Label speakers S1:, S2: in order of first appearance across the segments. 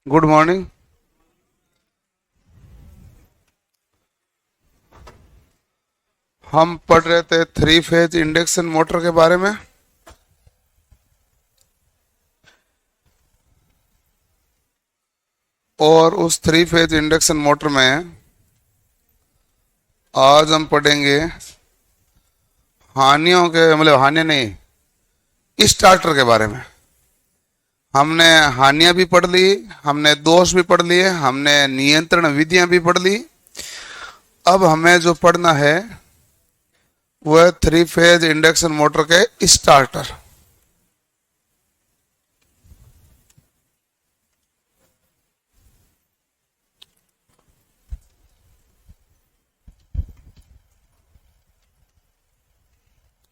S1: Good morning. हम पढ़ रहे थे थ्री फेज इंडक्शन मोटर के बारे में। और उस थ्री फेज इंडक्शन मोटर में आज हम पढ़ेंगे हानियों के, मतलब हानि नहीं, स्टार्टर के बारे में। हमने हानियां भी पढ़ ली, हमने दोष भी पढ़ लिए, हमने नियंत्रण विधियां भी पढ़ ली। अब हमें जो पढ़ना है वह थ्री फेज इंडक्शन मोटर के स्टार्टर।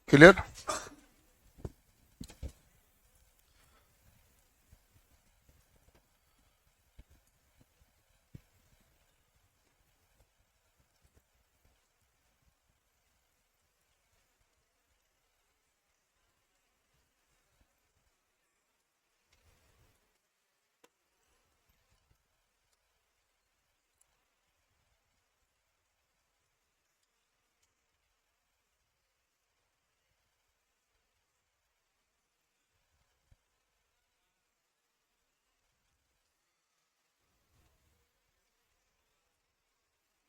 S1: क्लियर?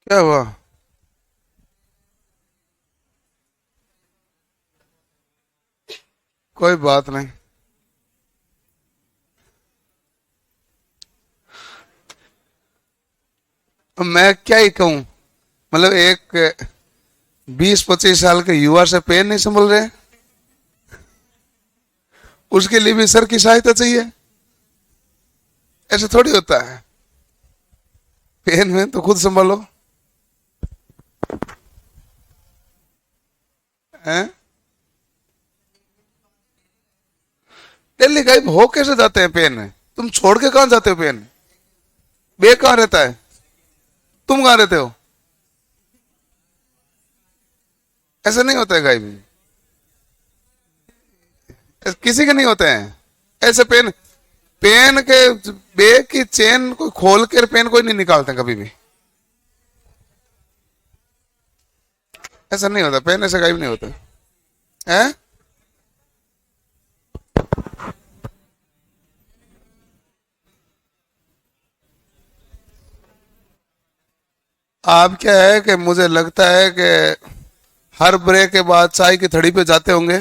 S1: क्या हुआ? कोई बात नहीं। अब मैं क्या ही कहूं, मतलब एक 20-25 साल के युवा से पेन नहीं संभल रहे, उसके लिए भी सर की सहायता चाहिए। ऐसे थोड़ी होता है। पेन में तो खुद संभालो। हैं? डेली गायब हो कैसे जाते हैं पेन? तुम छोड़ के कहां जाते हो पेन? बे कहां रहता है? तुम कहां रहते हो? ऐसा नहीं होता है गायब। किसी के नहीं होते हैं ऐसे पेन। पेन के बे की चेन कोई खोल कर पेन कोई नहीं निकालते कभी भी। ऐसा नहीं होता, पेन ऐसे गायब नहीं होता है। आप क्या है कि मुझे लगता है कि हर ब्रेक के बाद चाय की थड़ी पे जाते होंगे।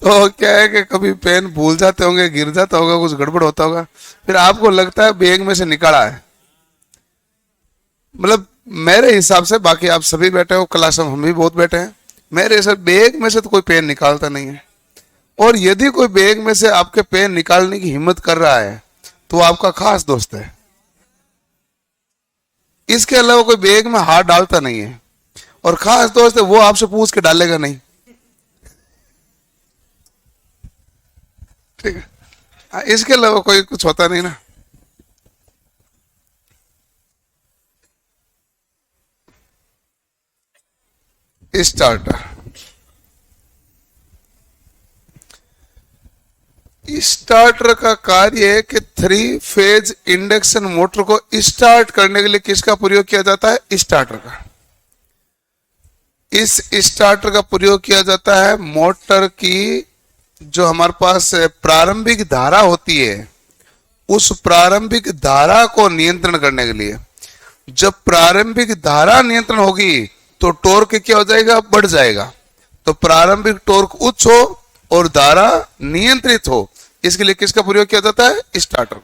S1: तो क्या है कि कभी पेन भूल जाते होंगे, गिर जाता होगा, कुछ गड़बड़ होता होगा, फिर आपको लगता है बैग में से निकाला है। मतलब मेरे हिसाब से, बाकी आप सभी बैठे हो क्लास में, हम भी बहुत बैठे हैं, मेरे हिसाब बैग में से तो कोई पेन निकालता नहीं है। और यदि कोई बैग में से आपके पेन निकालने की हिम्मत कर रहा है तो वो आपका खास दोस्त है। इसके अलावा कोई बैग में हाथ डालता नहीं है, और खास दोस्त है वो आपसे पूछ के डालेगा नहीं। ठीक है? इसके अलावा कोई कुछ होता नहीं ना। स्टार्टर। स्टार्टर का कार्य है कि थ्री फेज इंडक्शन मोटर को स्टार्ट करने के लिए किसका प्रयोग किया जाता है? स्टार्टर का। इस स्टार्टर का प्रयोग किया जाता है मोटर की जो हमारे पास प्रारंभिक धारा होती है, उस प्रारंभिक धारा को नियंत्रण करने के लिए। जब प्रारंभिक धारा नियंत्रण होगी तो टॉर्क क्या हो जाएगा? बढ़ जाएगा। तो प्रारंभिक टॉर्क उच्च हो और धारा नियंत्रित हो, इसके लिए किसका प्रयोग किया जाता है? स्टार्टर।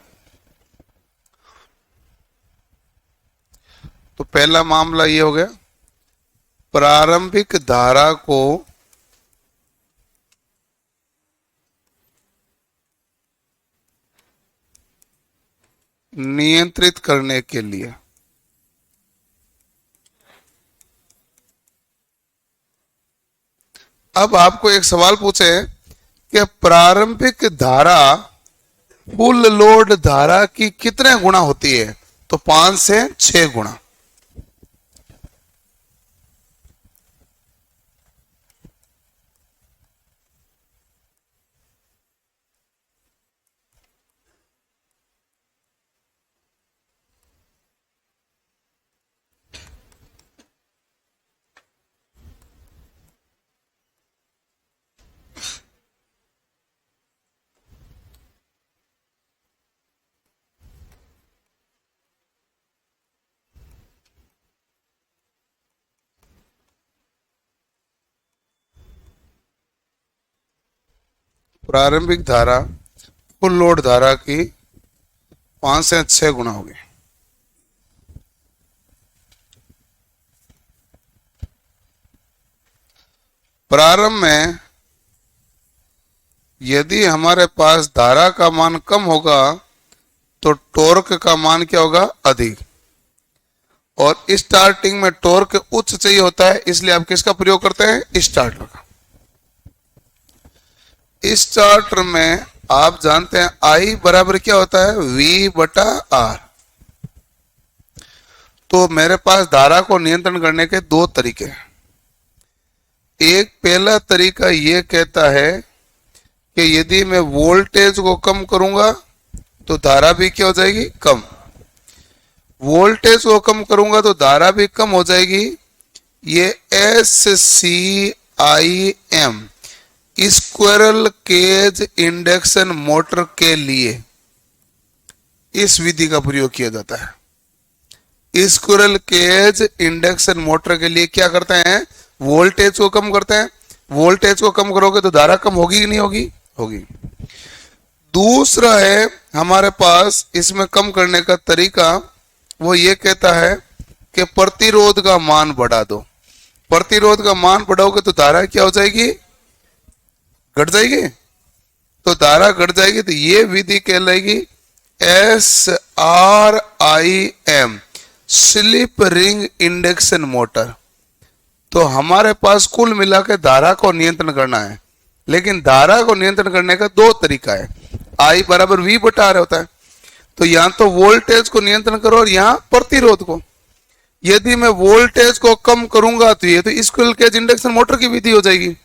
S1: तो पहला मामला ये हो गया, प्रारंभिक धारा को नियंत्रित करने के लिए। अब आपको एक सवाल पूछे कि प्रारंभिक धारा फुल लोड धारा की कितने गुना होती है? तो 5 से 6 गुना। प्रारंभिक धारा फुल लोड धारा की 5 से 6 गुना होगी। प्रारंभ में यदि हमारे पास धारा का मान कम होगा तो टॉर्क का मान क्या होगा? अधिक। और स्टार्टिंग में टॉर्क उच्च चाहिए होता है, इसलिए आप किसका प्रयोग करते हैं? स्टार्टर का। स्टार्टर में आप जानते हैं आई बराबर क्या होता है? V बटा R। तो मेरे पास धारा को नियंत्रण करने के दो तरीके हैं। एक पहला तरीका यह कहता है कि यदि मैं वोल्टेज को कम करूंगा तो धारा भी क्या हो जाएगी? कम। वोल्टेज को कम करूंगा तो धारा भी कम हो जाएगी। ये SCIM squirrel cage induction motor के लिए इस विधि का प्रयोग किया जाता है। स्क्विरल केज इंडक्शन मोटर के लिए क्या करते हैं? वोल्टेज को कम करते हैं। वोल्टेज को कम करोगे तो धारा कम होगी कि नहीं होगी? होगी। दूसरा है हमारे पास इसमें कम करने का तरीका, वो ये कहता है कि प्रतिरोध का मान बढ़ा दो। प्रतिरोध का मान बढ़ाओगे तो धारा क्या हो जाएगी? घट जाएगी। तो धारा घट जाएगी तो ये विधि कहलाएगी SRIM slip ring induction motor. तो हमारे पास कुल मिला के धारा को नियंत्रण करना है, लेकिन धारा को नियंत्रण करने का दो तरीका है। I बराबर V बटा R होता है। तो यहां तो वोल्टेज को नियंत्रण करो और यहां प्रतिरोध को। यदि मैं वोल्टेज को कम करूंगा तो ये तो स्क्विरल केज इंडक्शन मोटर की विधि हो जाएगी,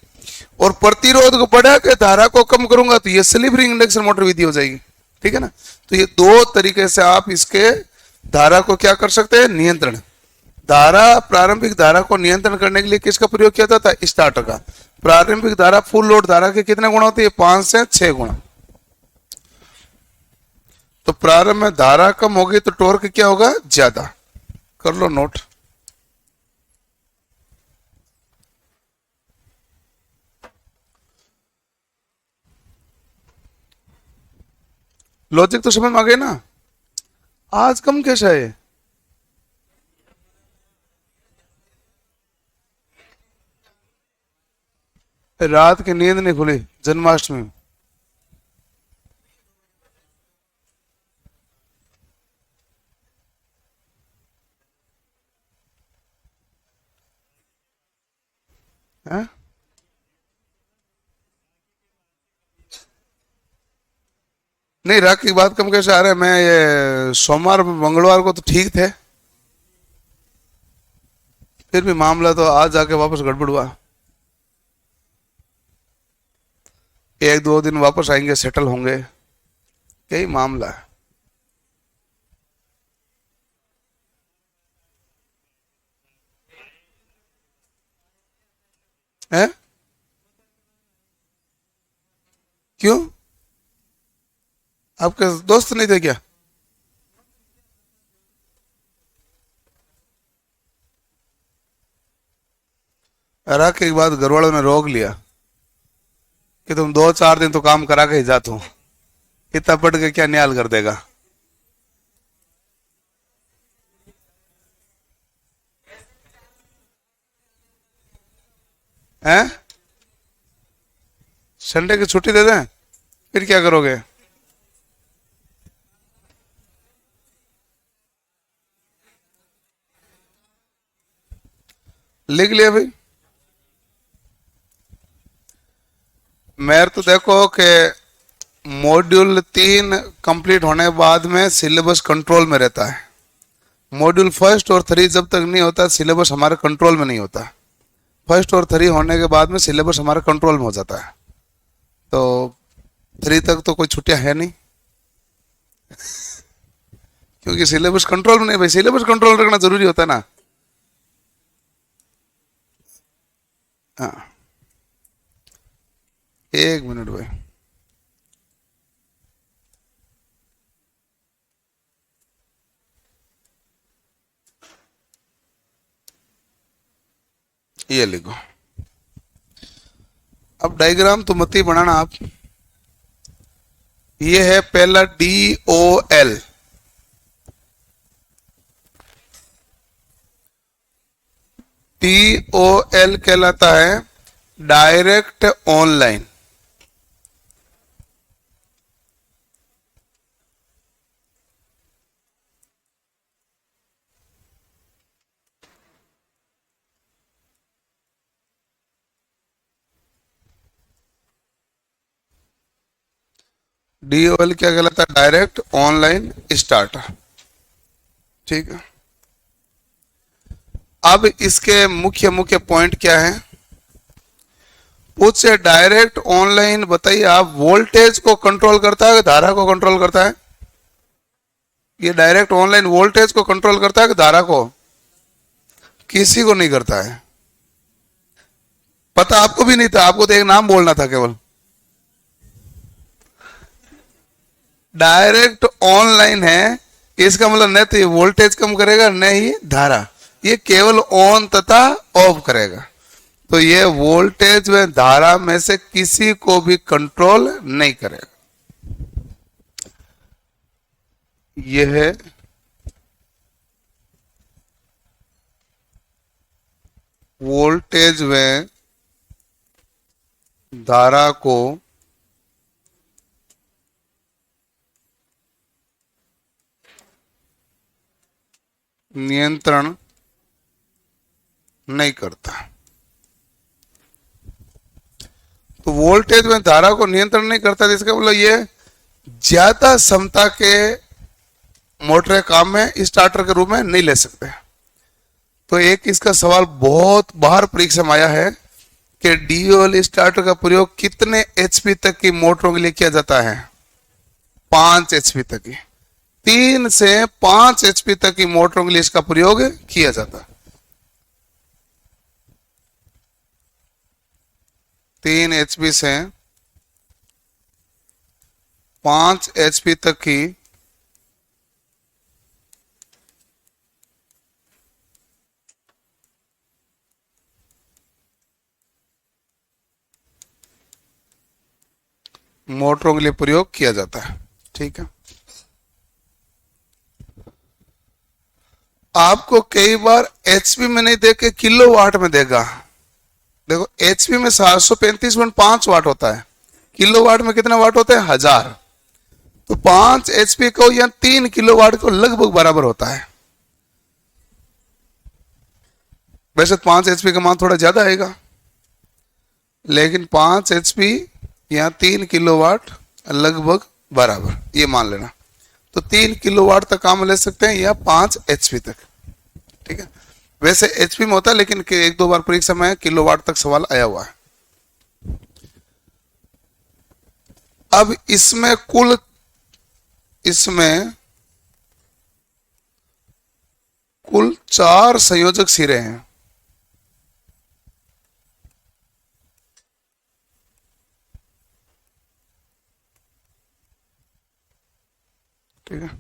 S1: और प्रतिरोध को बढ़ा के धारा को कम करूंगा तो ये स्लिप रिंग इंडक्शन मोटर विधि हो जाएगी। ठीक है ना? तो ये दो तरीके से आप इसके धारा को क्या कर सकते हैं? नियंत्रण। धारा, प्रारंभिक धारा को नियंत्रण करने के लिए किसका प्रयोग किया जाता है? स्टार्टर का। प्रारंभिक धारा फुल लोड धारा के कितने गुना होती है? 5 से 6 गुना। तो प्रारंभ में धारा कम होगी तो टॉर्क क्या होगा? ज्यादा। कर लो नोट। लॉजिक तो समझ में आ गए ना? आज कम कैसा है? रात की नींद नहीं खुली जन्माष्टमी में। है? नहीं, रात की बात कम कैसे आ रहा है? मैं ये सोमवार मंगलवार को तो ठीक थे, फिर भी मामला तो आज जाके वापस गड़बड़ हुआ। एक दो दिन वापस आएंगे, सेटल होंगे, यही मामला है। है? क्यों? आपके दोस्त नहीं थे क्या? रात के बाद घर वालों ने रोक लिया कि तुम 2-4 दिन तो काम करा के ही जाते हो, इतना पढ़ के क्या न्याल कर देगा? हैं? संडे की छुट्टी दे दें, फिर क्या करोगे? लिख लिया भाई। मेरे तो देखो कि मॉड्यूल 3 कंप्लीट होने के बाद में सिलेबस कंट्रोल में रहता है। मॉड्यूल 1 और 3 जब तक नहीं होता सिलेबस हमारे कंट्रोल में नहीं होता। 1 और 3 होने के बाद में सिलेबस हमारे कंट्रोल में हो जाता है। तो 3 तक तो कोई छुट्टियां है नहीं क्योंकि सिलेबस कंट्रोल में नहीं। भाई सिलेबस कंट्रोल रखना जरूरी होता है ना। हाँ, 1 मिनट भाई। ये लिखो। अब डायग्राम तो मत ही बनाना आप, ये है पहला DOL। DOL कहलाता है डायरेक्ट ऑनलाइन। DOL क्या कहलाता है? Direct online starter. ठीक है, अब इसके मुख्य मुख्य पॉइंट क्या है? उससे डायरेक्ट ऑनलाइन, बताइए आप, वोल्टेज को कंट्रोल करता है, धारा को कंट्रोल करता है? ये डायरेक्ट ऑनलाइन वोल्टेज को कंट्रोल करता है कि धारा को? किसी को नहीं करता है। पता आपको भी नहीं था, आपको तो एक नाम बोलना था केवल। डायरेक्ट ऑनलाइन है, इसका मतलब न तो ये वोल्टेज कम करेगा न ही धारा, ये केवल ऑन तथा ऑफ करेगा। तो ये वोल्टेज व धारा में से किसी को भी कंट्रोल नहीं करेगा। यह है वोल्टेज व धारा को नियंत्रण नहीं करता। तो वोल्टेज में धारा को नियंत्रण नहीं करता, जिसका मतलब ये ज्यादा क्षमता के मोटर काम में स्टार्टर के रूप में नहीं ले सकते। तो एक इसका सवाल बहुत बाहर परीक्षा में आया है कि DOL स्टार्टर का प्रयोग कितने HP तक की मोटरों के लिए किया जाता है? 5 HP तक की। 3 से 5 HP तक की मोटरों के लिए इसका प्रयोग किया जाता है। 3 HP से 5 HP तक की मोटरों के लिए प्रयोग किया जाता है। ठीक है, आपको कई बार HP में नहीं देके किलोवाट में देगा। देखो HP में 735.5 वाट होता है, किलोवाट में कितना वाट होता है? 1000। तो 5 HP को या 3 किलोवाट को लगभग बराबर होता है। वैसे 5 HP का मान थोड़ा ज्यादा आएगा, लेकिन 5 HP या 3 किलोवाट लगभग बराबर, ये मान लेना। तो 3 किलोवाट तक काम ले सकते हैं या 5 HP तक। ठीक है, वैसे HP में होता है, लेकिन एक दो बार परीक्षा में किलोवाट तक सवाल आया हुआ है। अब इसमें कुल 4 संयोजक सिरे हैं। ठीक है,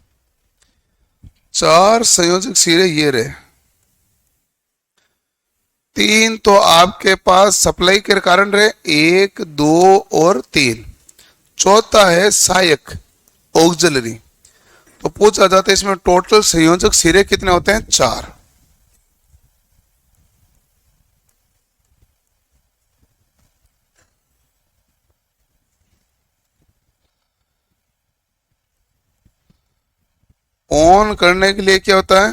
S1: 4 संयोजक सिरे ये रहे। 3 तो आपके पास सप्लाई के कारण रहे, 1 2 और 3। चौथा है सहायक, ऑक्सिलरी। तो पूछा जाता है इसमें टोटल संयोजक सिरे कितने होते हैं? 4। ऑन करने के लिए क्या होता है?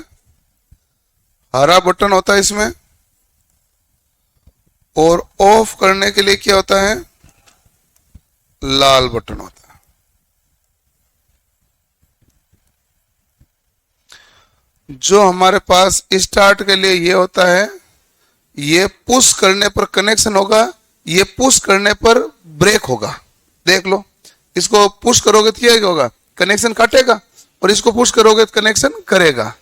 S1: हरा बटन होता है इसमें, और ऑफ करने के लिए क्या होता है? लाल बटन होता है। जो हमारे पास स्टार्ट के लिए ये होता है, ये पुश करने पर कनेक्शन होगा, ये पुश करने पर ब्रेक होगा। देख लो, इसको पुश करोगे तो क्या होगा? कनेक्शन काटेगा, और इसको पुश करोगे तो कनेक्शन करेगा।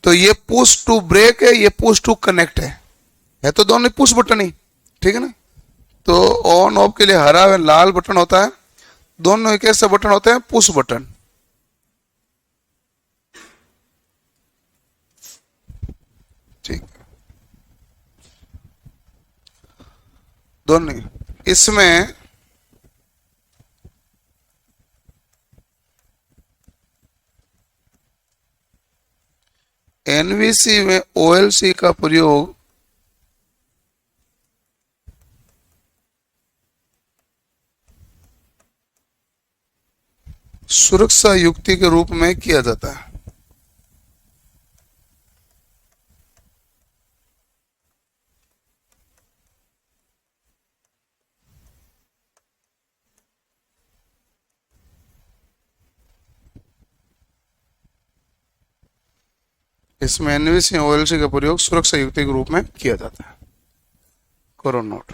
S1: तो ये पुश टू ब्रेक है, ये पुश टू कनेक्ट है तो दोनों पुश बटन ही। ठीक है ना? तो ऑन ऑफ के लिए हरा व लाल बटन होता है, दोनों एक ऐसे बटन होते हैं पुश बटन। ठीक, दोनों। इसमें एनवीसी में ओएलसी का प्रयोग सुरक्षा युक्ति के रूप में किया जाता है। इसमें एनवीसी ओएलसी का प्रयोग सुरक्षा युक्ति के रूप में किया जाता है। करो नोट।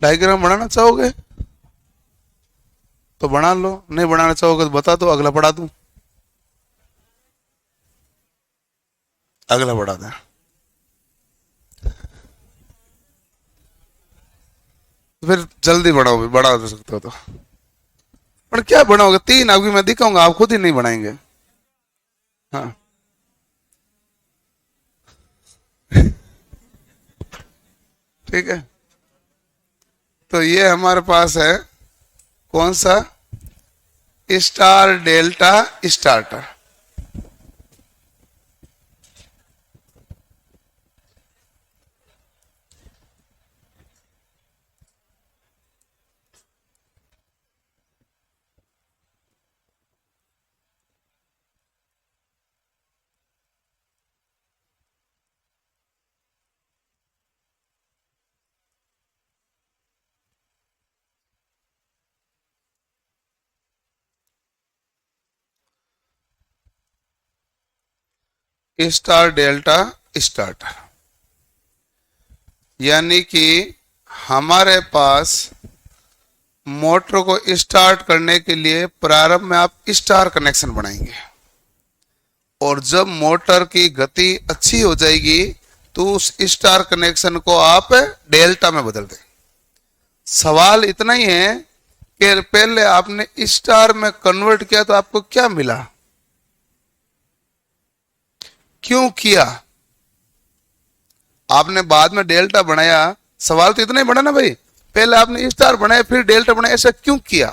S1: डायग्राम बनाना चाहोगे तो बना लो, नहीं बनाना चाहोगे तो बता दो, अगला पढ़ा दूं। अगला बढ़ा दें। फिर जल्दी बढ़ाओ, बढ़ा दे सकते हो तो। पर क्या बनाओगे? 3 अभी मैं दिखाऊंगा, आप खुद ही नहीं बनाएंगे। हाँ ठीक है। तो ये हमारे पास है कौन सा? Star delta starter. Star delta starter, यानी कि हमारे पास मोटर को स्टार्ट करने के लिए प्रारंभ में आप स्टार कनेक्शन बनाएंगे, और जब मोटर की गति अच्छी हो जाएगी तो उस स्टार कनेक्शन को आप डेल्टा में बदल दें। सवाल इतना ही है कि पहले आपने स्टार में कन्वर्ट किया तो आपको क्या मिला, क्यों किया? आपने बाद में डेल्टा बनाया, सवाल तो इतना ही बना ना भाई, पहले आपने स्टार बनाया फिर डेल्टा बनाया, ऐसा क्यों किया?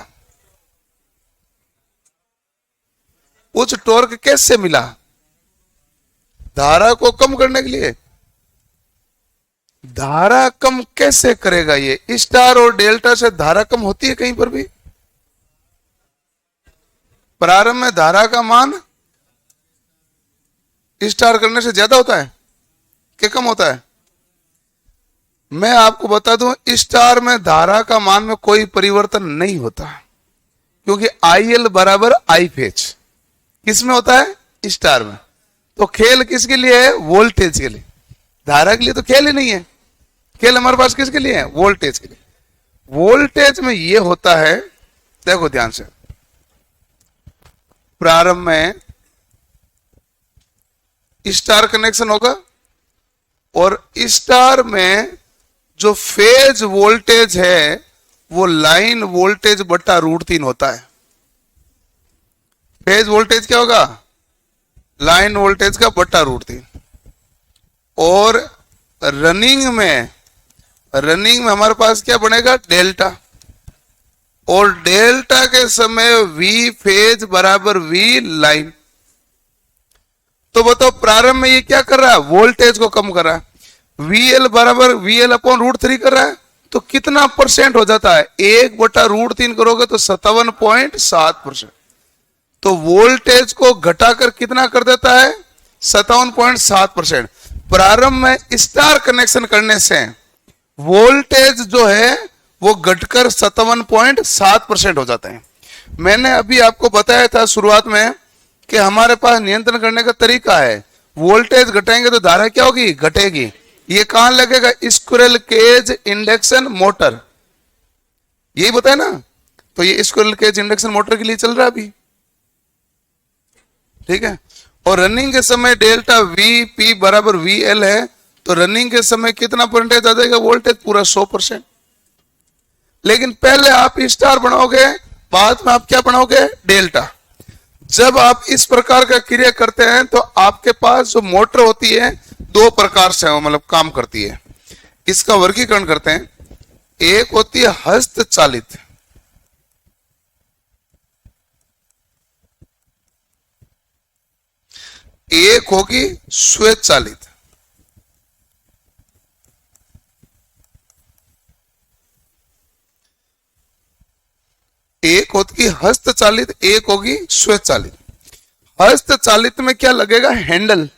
S1: उच्च टॉर्क कैसे मिला? धारा को कम करने के लिए। धारा कम कैसे करेगा ये? स्टार और डेल्टा से धारा कम होती है कहीं पर भी? प्रारंभ में धारा का मान स्टार करने से ज्यादा होता है कि कम होता है? मैं आपको बता दूं, स्टार में धारा का मान में कोई परिवर्तन नहीं होता, क्योंकि IL बराबर I फेज किसमें होता है? स्टार में। तो खेल किसके लिए है? वोल्टेज के लिए। धारा के लिए तो खेल ही नहीं है। खेल हमारे पास किसके लिए है? वोल्टेज के लिए। वोल्टेज में ये होता है, देखो ध्यान से, प्रारंभ में स्टार कनेक्शन होगा और स्टार में जो फेज वोल्टेज है वो लाइन वोल्टेज बटा √3 होता है। फेज वोल्टेज क्या होगा? लाइन वोल्टेज का बटा √3। और रनिंग में हमारे पास क्या बनेगा? डेल्टा। और डेल्टा के समय V फेज बराबर V लाइन। तो बताओ प्रारंभ में ये क्या कर रहा है, वोल्टेज को कम कर रहा है। VL बराबर VL अपॉन √3 कर रहा है, तो कितना परसेंट हो जाता है, 1/√3 करोगे तो 57.7%। तो वोल्टेज को घटाकर कितना कर देता है, 57.7%। प्रारंभ में स्टार कनेक्शन करने से वोल्टेज जो है वो घटकर 57.7% हो जाते हैं। मैंने अभी आपको बताया था शुरुआत में कि हमारे पास नियंत्रण करने का तरीका है, वोल्टेज घटाएंगे तो धारा क्या होगी, घटेगी। ये कहां लगेगा, स्क्विरल केज इंडक्शन मोटर, यही बताया ना। तो ये स्क्विरल केज इंडक्शन मोटर के लिए चल रहा है अभी, ठीक है। और रनिंग के समय डेल्टा Vp बराबर VL है, तो रनिंग के समय कितना परसेंटेज आ जाएगा, वोल्टेज पूरा 100%। लेकिन पहले आप स्टार बनाओगे, बाद में आप क्या बनाओगे, डेल्टा। जब आप इस प्रकार का क्रिया करते हैं तो आपके पास जो मोटर होती है दो प्रकार से मतलब काम करती है। इसका वर्गीकरण करते हैं, एक होती है हस्तचालित, एक होगी स्वचालित। एक होगी हस्तचालित, एक होगी स्वचालित। हस्तचालित में क्या लगेगा, हैंडल।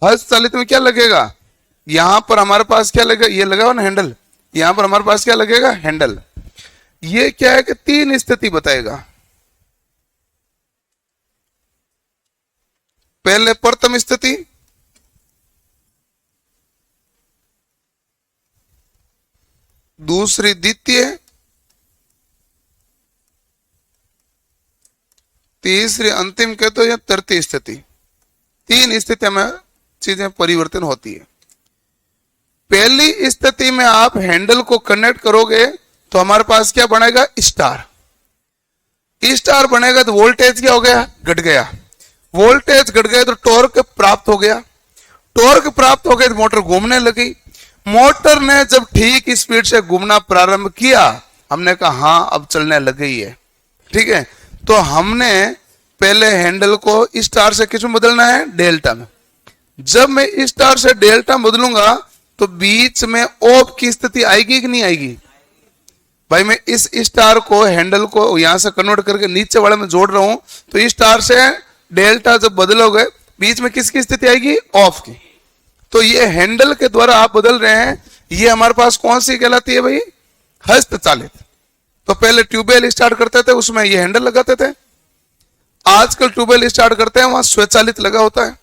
S1: हस्तचालित में क्या लगेगा, यहां पर हमारे पास क्या लगेगा, ये लगा हुआ ना हैंडल, यहां पर हमारे पास क्या लगेगा, हैंडल। ये क्या है कि 3 स्थिति बताएगा। पहले प्रथम स्थिति, दूसरी द्वितीय, तीसरी अंतिम कहते हो या तृतीय स्थिति। 3 स्थिति में चीजें परिवर्तन होती है। पहली स्थिति में आप हैंडल को कनेक्ट करोगे तो हमारे पास क्या बनेगा, स्टार। स्टार बनेगा तो वोल्टेज क्या हो गया, घट गया। वोल्टेज घट गया तो टॉर्क प्राप्त हो गया। टॉर्क प्राप्त हो गया तो मोटर घूमने लगी। मोटर ने जब ठीक स्पीड से घूमना प्रारंभ किया, हमने कहा हाँ अब चलने लग गई है, ठीक है। तो हमने पहले हैंडल को स्टार से किस में बदलना है, डेल्टा में। जब मैं स्टार से डेल्टा में बदलूंगा तो बीच में ऑफ की स्थिति आएगी कि नहीं आएगी। भाई मैं इस स्टार को हैंडल को यहां से कन्वर्ट करके नीचे वाले में जोड़ रहा हूं, तो स्टार से डेल्टा जब बदलोगे बीच में किसकी स्थिति आएगी, ऑफ की। तो ये हैंडल के द्वारा आप बदल रहे हैं। ये हमारे पास कौन सी कहलाती है भाई, हस्तचालित। तो पहले ट्यूबवेल स्टार्ट करते थे उसमें ये हैंडल लगाते थे। आजकल ट्यूबवेल स्टार्ट करते हैं वहां स्वचालित लगा होता है,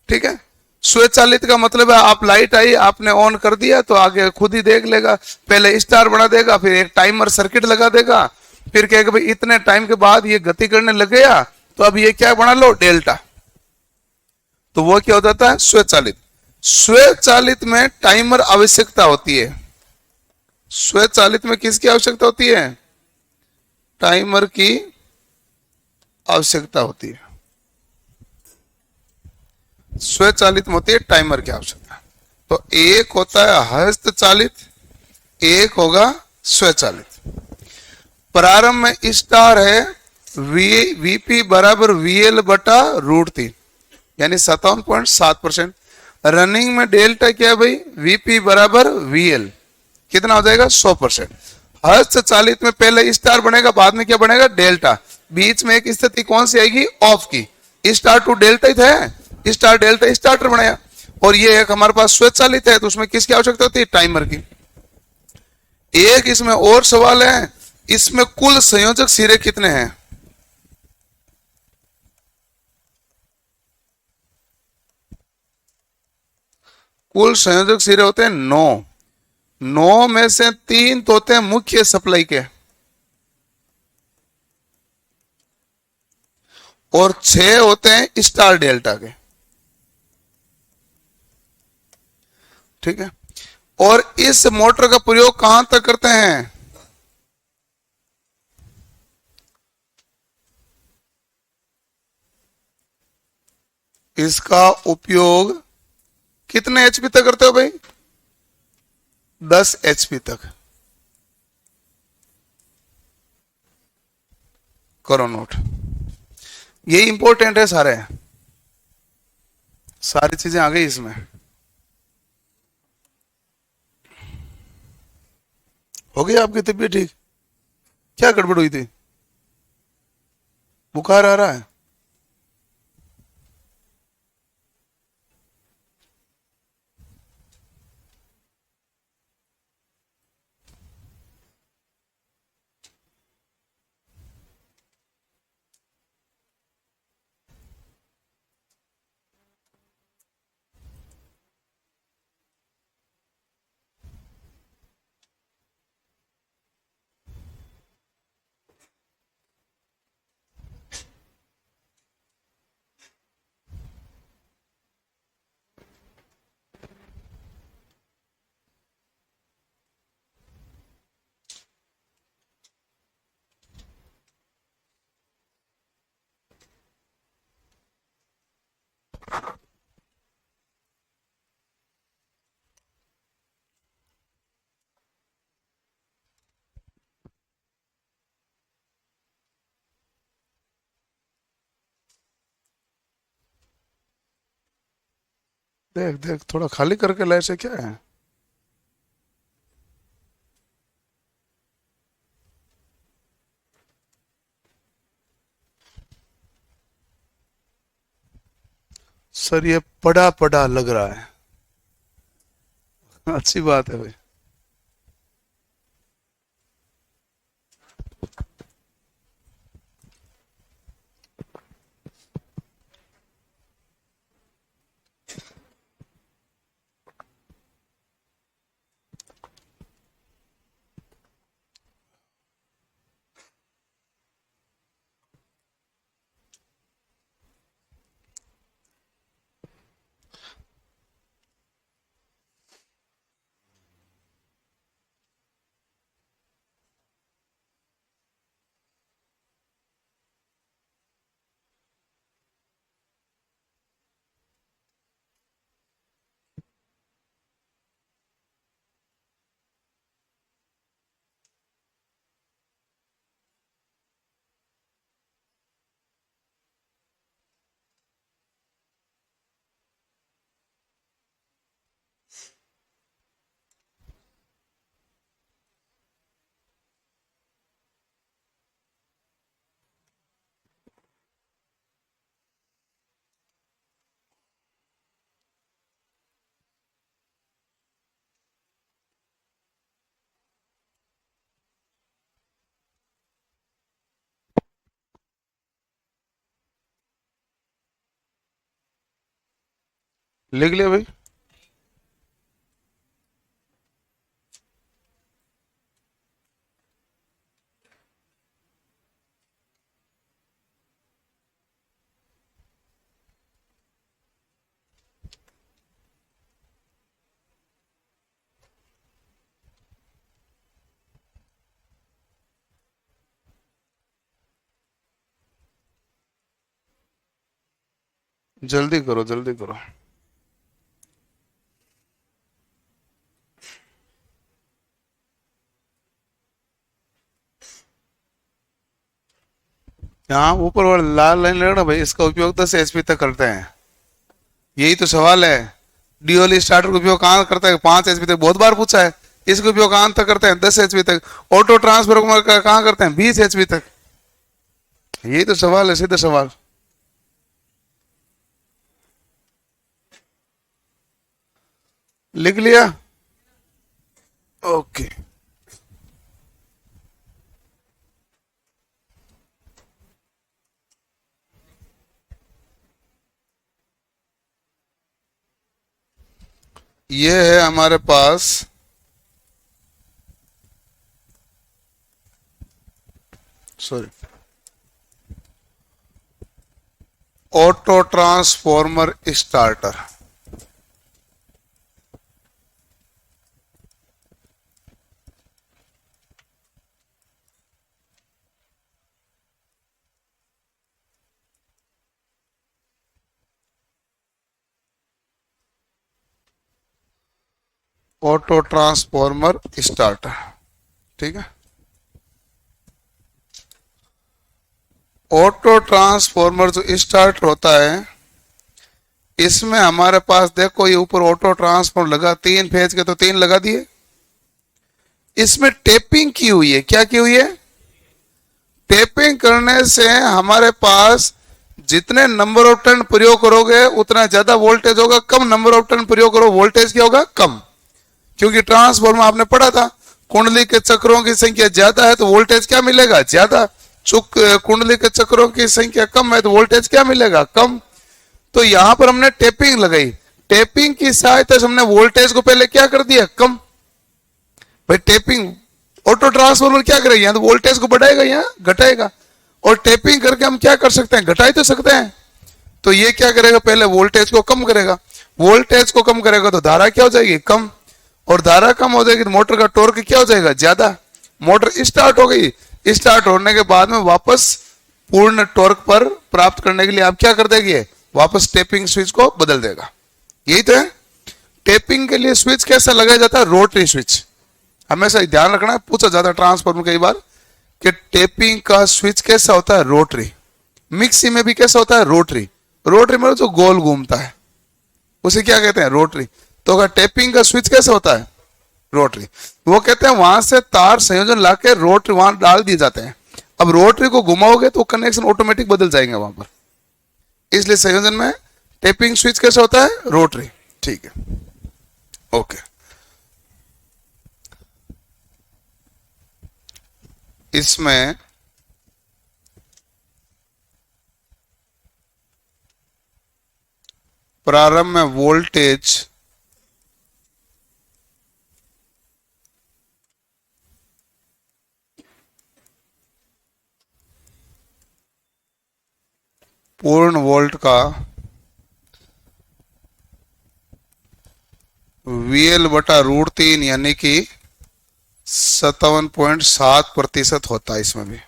S1: ठीक है। स्वचालित का मतलब है आप लाइट आई, आपने ऑन कर दिया तो आगे खुद ही देख लेगा। पहले स्टार बना देगा, फिर एक टाइमर सर्किट लगा देगा, फिर कहेगा भाई इतने टाइम के बाद ये गति करने लग गया तो अब ये क्या बना लो, डेल्टा। तो वो क्या हो जाता है, स्वचालित। स्वचालित में टाइमर आवश्यकता होती है। स्वचालित में किसकी आवश्यकता होती है, टाइमर की आवश्यकता होती है। स्वचालित में होती है टाइमर की आवश्यकता। तो एक होता है हस्तचालित, एक होगा स्वचालित। प्रारंभ में स्टार है Vp बराबर VL बटा √3 यानी 57.7%। रनिंग में डेल्टा क्या है भाई, Vp बराबर VL कितना हो जाएगा, 100%। हस्तचालित में पहले स्टार बनेगा, बाद में क्या बनेगा, डेल्टा। बीच में एक स्थिति कौन सी आएगी, ऑफ की। स्टार टू डेल्टा ही है, स्टार डेल्टा स्टार्टर बनाया। और ये एक हमारे पास स्वचालित है तो उसमें किसकी आवश्यकता होती है, टाइमर की। एक इसमें और सवाल है, इसमें कुल संयोजक सिरे कितने हैं। कुल संयोजक सिरे होते हैं 9। 9 में से 3 तो होते हैं मुख्य सप्लाई के और 6 होते हैं स्टार डेल्टा के, ठीक है। और इस मोटर का प्रयोग कहां तक करते हैं, इसका उपयोग कितने एचपी तक करते हो भाई, 10 एचपी तक। करो नोट। ये इंपॉर्टेंट है सारे, सारी चीजें आ गई इसमें। हो गई आपकी तबीयत ठीक? क्या गड़बड़ हुई थी? बुखार आ रहा है? देख देख, थोड़ा खाली करके लाए से क्या है। सर ये पड़ा पड़ा लग रहा है। अच्छी बात है भाई। लिख लिया भाई। जल्दी करो जल्दी करो। यहाँ ऊपर वाला लाल लाइन लगना भाई, इसका उपयोग 10 HP तक करते हैं। यही तो सवाल है। ड्यूअल स्टार्टर का उपयोग कहाँ करता है? 5 HP तक, बहुत बार पूछा है। इसका उपयोग कहाँ तक करते हैं? 10 HP तक। ऑटो ट्रांसफर कहाँ करते हैं? 20 HP तक। यही तो सवाल है, सीधा सवाल। लिख लिया? ओके। ये है हमारे पास sorry auto transformer starter. Auto transformer starter, ठीक है। ऑटो ट्रांसफॉर्मर जो स्टार्टर होता है, इसमें हमारे पास देखो ये ऊपर ऑटो ट्रांसफॉर्मर लगा, 3 फेज के तो 3 लगा दिए। इसमें टेपिंग की हुई है। क्या की हुई है? टेपिंग करने से हमारे पास जितने नंबर ऑफ टर्न प्रयोग करोगे उतना ज्यादा वोल्टेज होगा, कम नंबर ऑफ टर्न प्रयोग करो वोल्टेज क्या होगा? कम। क्योंकि ट्रांसफॉर्मर आपने पढ़ा था, कुंडली के चक्रों की संख्या ज्यादा है तो वोल्टेज क्या मिलेगा? ज्यादा। चुक कुंडली के चक्रों की संख्या कम है तो वोल्टेज क्या मिलेगा? कम। तो यहां पर हमने टेपिंग लगाई, टेपिंग की सहायता से हमने वोल्टेज को पहले क्या कर दिया? कम। भाई टेपिंग, ऑटो ट्रांसफॉर्मर क्या करेगा? यहाँ तो वोल्टेज को बढ़ाएगा, यहाँ घटाएगा। और टेपिंग करके हम क्या कर सकते हैं? घटा ही तो सकते हैं। तो ये क्या करेगा? पहले वोल्टेज को कम करेगा, वोल्टेज को कम करेगा तो धारा क्या हो जाएगी? कम। और धारा कम हो जाएगी तो मोटर का टॉर्क क्या हो जाएगा? ज्यादा। मोटर स्टार्ट हो गई, स्टार्ट होने के बाद में वापस पूर्ण टॉर्क पर प्राप्त करने के लिए आप क्या कर देंगे? वापस टेपिंग स्विच को बदल देगा। यही तो है। टेपिंग के लिए स्विच कैसा लगाया जाता है? Rotary switch. हमेशा ध्यान रखना है, पूछा जाता है ट्रांसफॉर्मर कई बार कि टेपिंग का स्विच कैसा होता है? रोटरी। मिक्सी में भी कैसा होता है? रोटरी। रोटरी मतलब जो गोल घूमता है उसे क्या कहते हैं? रोटरी। तो अगर टेपिंग का स्विच कैसा होता है? रोटरी। वो कहते हैं वहां से तार संयोजन लाके रोटरी वहां डाल दिए जाते हैं। अब रोटरी को घुमाओगे तो कनेक्शन ऑटोमेटिक बदल जाएंगे वहां पर, इसलिए संयोजन में टेपिंग स्विच कैसा होता है? रोटरी। ठीक है, ओके। इसमें प्रारंभ में वोल्टेज पूर्ण वोल्ट का VL/√3 यानी कि 57.7% होता है। इसमें भी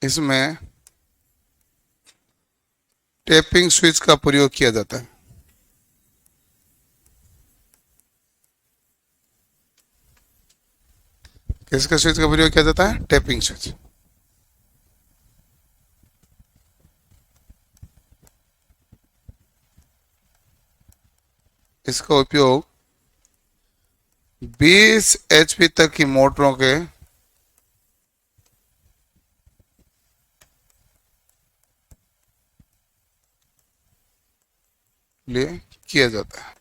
S1: इसमें टेपिंग स्विच का प्रयोग किया जाता है। किसका स्विच का प्रयोग किया जाता है? Tapping switch. इसका उपयोग 20 HP तक की मोटरों के लिए किया जाता है।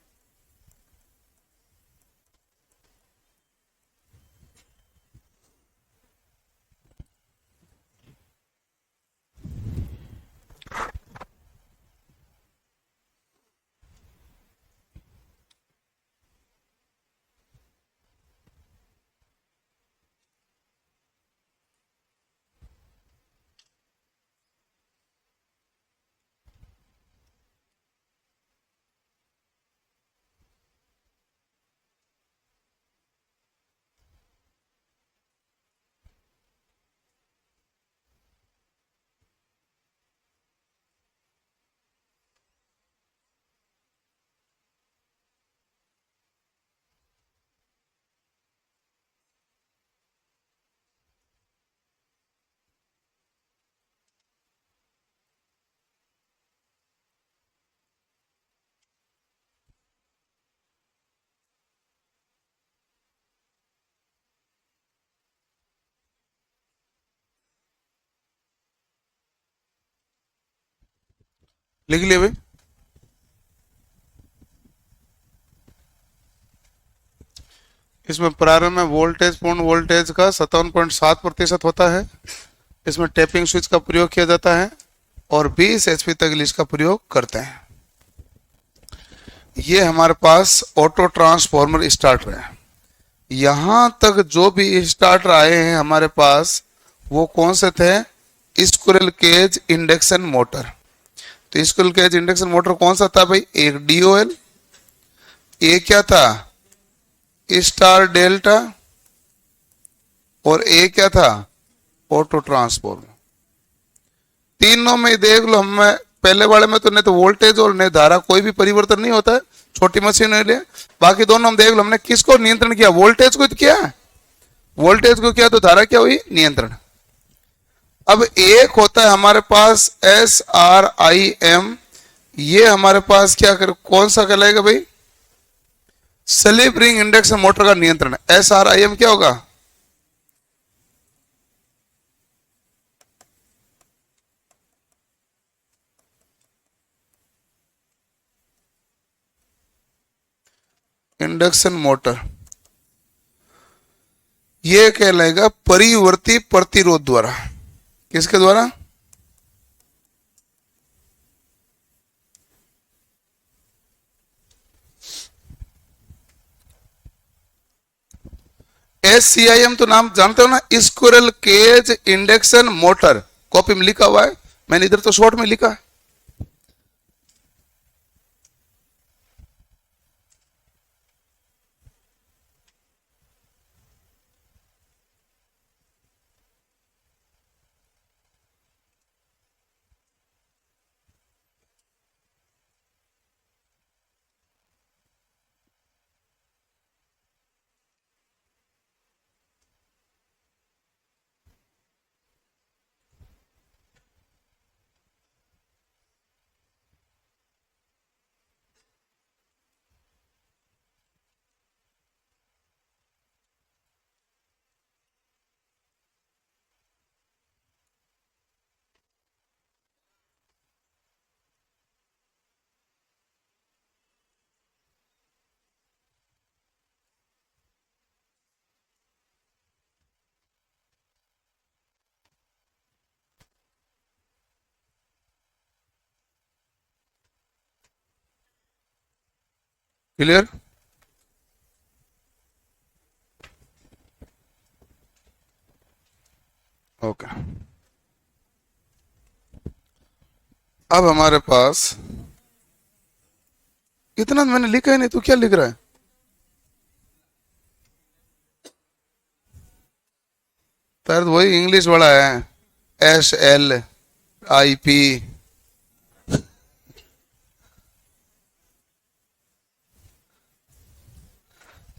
S1: लिख लिया भाई। इसमें प्रारंभ में वोल्टेज पूर्ण वोल्टेज का 57.7% होता है। इसमें टेपिंग स्विच का प्रयोग किया जाता है और 20 HP तक इसका प्रयोग करते हैं। ये हमारे पास ऑटो ट्रांसफॉर्मर स्टार्टर है। यहां तक जो भी स्टार्टर आए हैं हमारे पास वो कौन से थे? Squirrel cage induction motor. तो स्क्विरल केज इंडक्शन मोटर कौन सा था भाई? एक DOL, एक क्या था? स्टार डेल्टा, और एक क्या था? Auto transformer. तीनों में देख लो, हमें पहले वाले में तो नहीं तो वोल्टेज और नहीं धारा कोई भी परिवर्तन नहीं होता है छोटी मशीन के लिए। बाकी दोनों हम देख लो, हमने किसको नियंत्रण किया, वोल्टेज को किया, वोल्टेज को किया तो धारा क्या हुई, नियंत्रण। अब एक होता है हमारे पास SRIM, ये हमारे पास क्या कर, कौन सा कहलाएगा भाई, स्लिप रिंग इंडक्शन मोटर का नियंत्रण। SRIM क्या होगा, इंडक्शन मोटर, ये कहलाएगा परिवर्ती प्रतिरोध द्वारा। किसके द्वारा, SCIM तो नाम जानते हो ना, squirrel cage induction motor, copy में लिखा हुआ है, मैंने इधर तो शॉर्ट में लिखा है। Clear, okay. अब हमारे पास इतना मैंने लिखा ही नहीं, तू क्या लिख रहा है, शायद वही इंग्लिश वाला है, SLIP।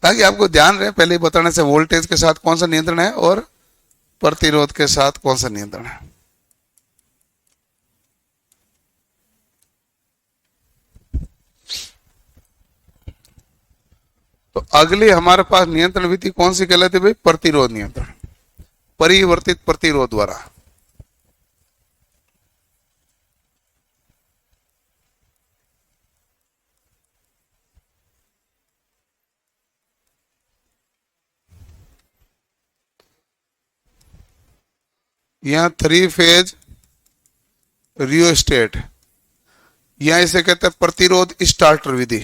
S1: ताकि आपको ध्यान रहे, पहले ही बताने से वोल्टेज के साथ कौन सा नियंत्रण है और प्रतिरोध के साथ कौन सा नियंत्रण है। तो अगली हमारे पास नियंत्रण विधि कौन सी कहलाती है भाई, प्रतिरोध नियंत्रण, परिवर्तित प्रतिरोध द्वारा। यहां 3 फेज रियोस्टेट, यहां इसे कहते हैं प्रतिरोध स्टार्टर विधि।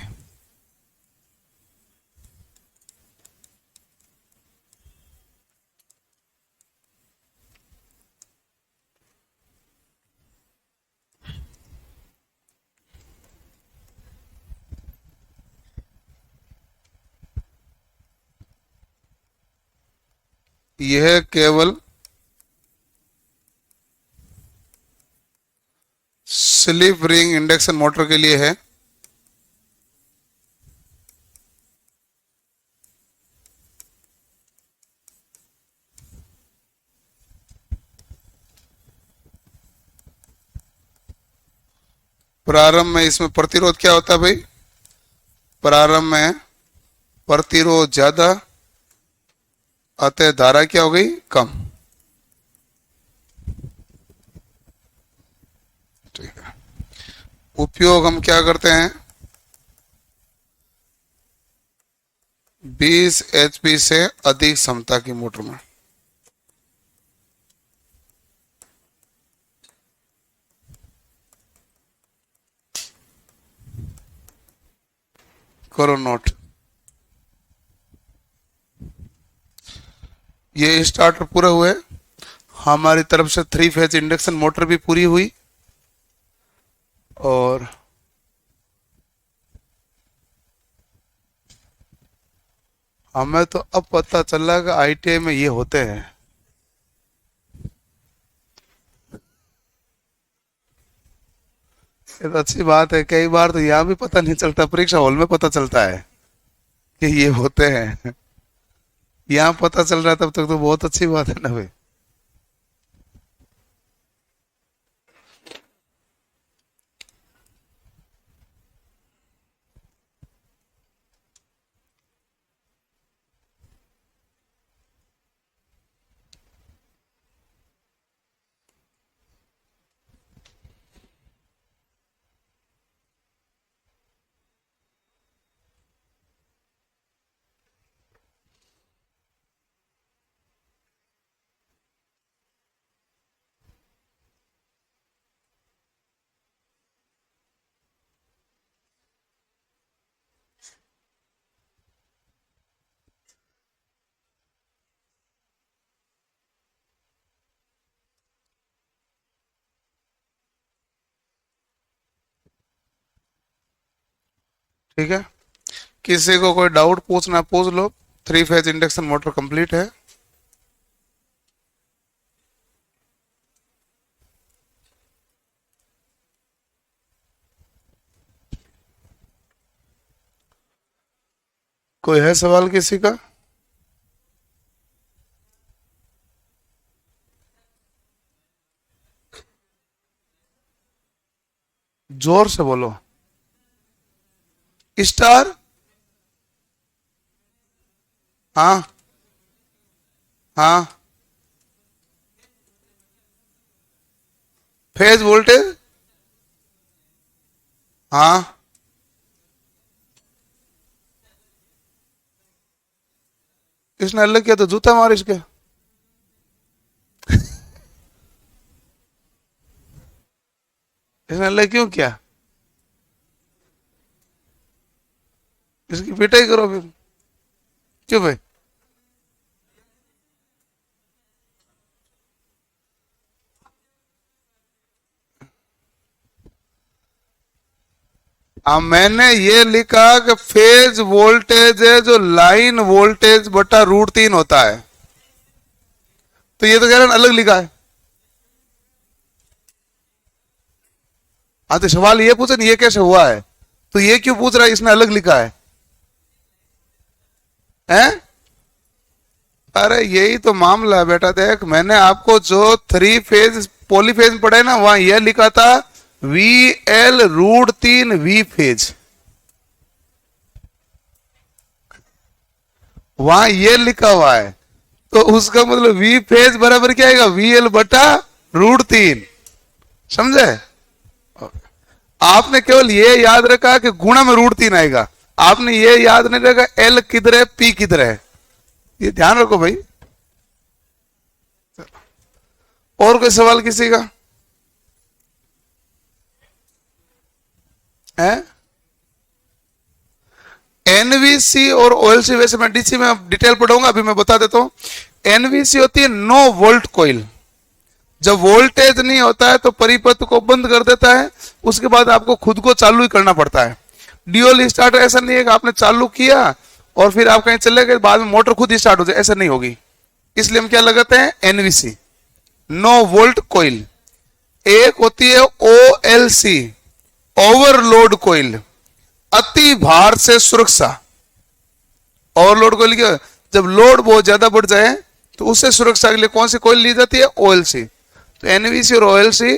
S1: यह केवल स्लिप रिंग इंडक्शन मोटर के लिए है। प्रारंभ में इसमें प्रतिरोध क्या होता है भाई, प्रारंभ में प्रतिरोध ज्यादा, अतः धारा क्या हो गई, कम। ठीक है, उपयोग हम क्या करते हैं, 20 HP से अधिक क्षमता की मोटर में। करो नोट, ये स्टार्टर पूरा हुए, हमारी तरफ से 3 फेज इंडक्शन मोटर भी पूरी हुई, और हमें तो अब पता चला कि ITI में ये होते हैं। ये तो अच्छी बात है। कई बार तो यहाँ भी पता नहीं चलता, परीक्षा हॉल में पता चलता है कि ये होते हैं। यहाँ पता चल रहा है तब तक तो बहुत अच्छी बात है ना भाई। ठीक है, किसी को कोई डाउट पूछना पूछ लो। Three phase induction motor complete है। कोई है सवाल किसी का? जोर से बोलो। स्टार? हाँ हाँ। Phase voltage? हाँ। इसने अलग किया तो जूता मार इसके। इसने अलग क्यों किया? इसकी पिटाई करो फिर। क्यों भाई? मैंने ये लिखा कि फेज वोल्टेज है जो लाइन वोल्टेज बटा √3 होता है। तो ये तो कह रहे हैं अलग लिखा है। हाँ तो सवाल ये पूछे ये कैसे हुआ है, तो ये क्यों पूछ रहा है इसने अलग लिखा है? हैं? अरे यही तो मामला है बेटा। देख मैंने आपको जो थ्री फेज पॉलीफेज पढ़ा है ना, वहां यह लिखा था VL√3 वी फेज। वहां ये लिखा हुआ है, तो उसका मतलब वी फेज बराबर क्या आएगा? VL बटा √3। समझे? आपने केवल ये याद रखा कि गुणा में √3 आएगा। आपने ये याद नहीं रखा L किधर है, P किधर है। ये ध्यान रखो भाई। और कोई सवाल किसी का है? एनवीसी और ओएलसी, वैसे मैं डीसी में डिटेल पढ़ाऊंगा, अभी मैं बता देता हूं। एनवीसी होती है नो वोल्ट कॉइल। जब वोल्टेज नहीं होता है तो परिपथ को बंद कर देता है, उसके बाद आपको खुद को चालू ही करना पड़ता है। ड्यूअल स्टार्टर ऐसा नहीं है कि आपने चालू किया और फिर आप कहीं चले गए, बाद में मोटर खुद ही स्टार्ट हो जाए, ऐसा नहीं होगी। इसलिए हम क्या लगाते हैं? NVC, no volt coil. एक होती है ओएलसी, ओवरलोड कॉइल, अति भार से सुरक्षा। ओवरलोड कॉइल क्या? जब लोड बहुत ज्यादा बढ़ जाए तो उससे सुरक्षा के लिए कौन सी कॉइल ली जाती है? ओएलसी। तो एनवीसी और ओएलसी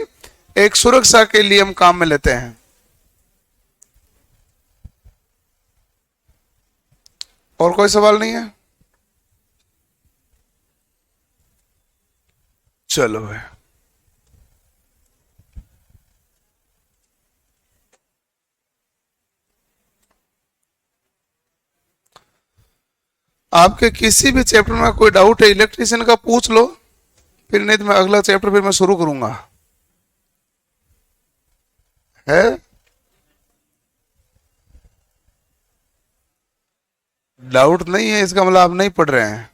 S1: एक सुरक्षा के लिए हम काम में लेते हैं। और कोई सवाल नहीं है? चलो है। आपके किसी भी चैप्टर में कोई डाउट है इलेक्ट्रिशियन का, पूछ लो, फिर नहीं तो मैं अगला चैप्टर फिर मैं शुरू करूंगा। है? डाउट नहीं है इसका मतलब आप नहीं पढ़ रहे हैं।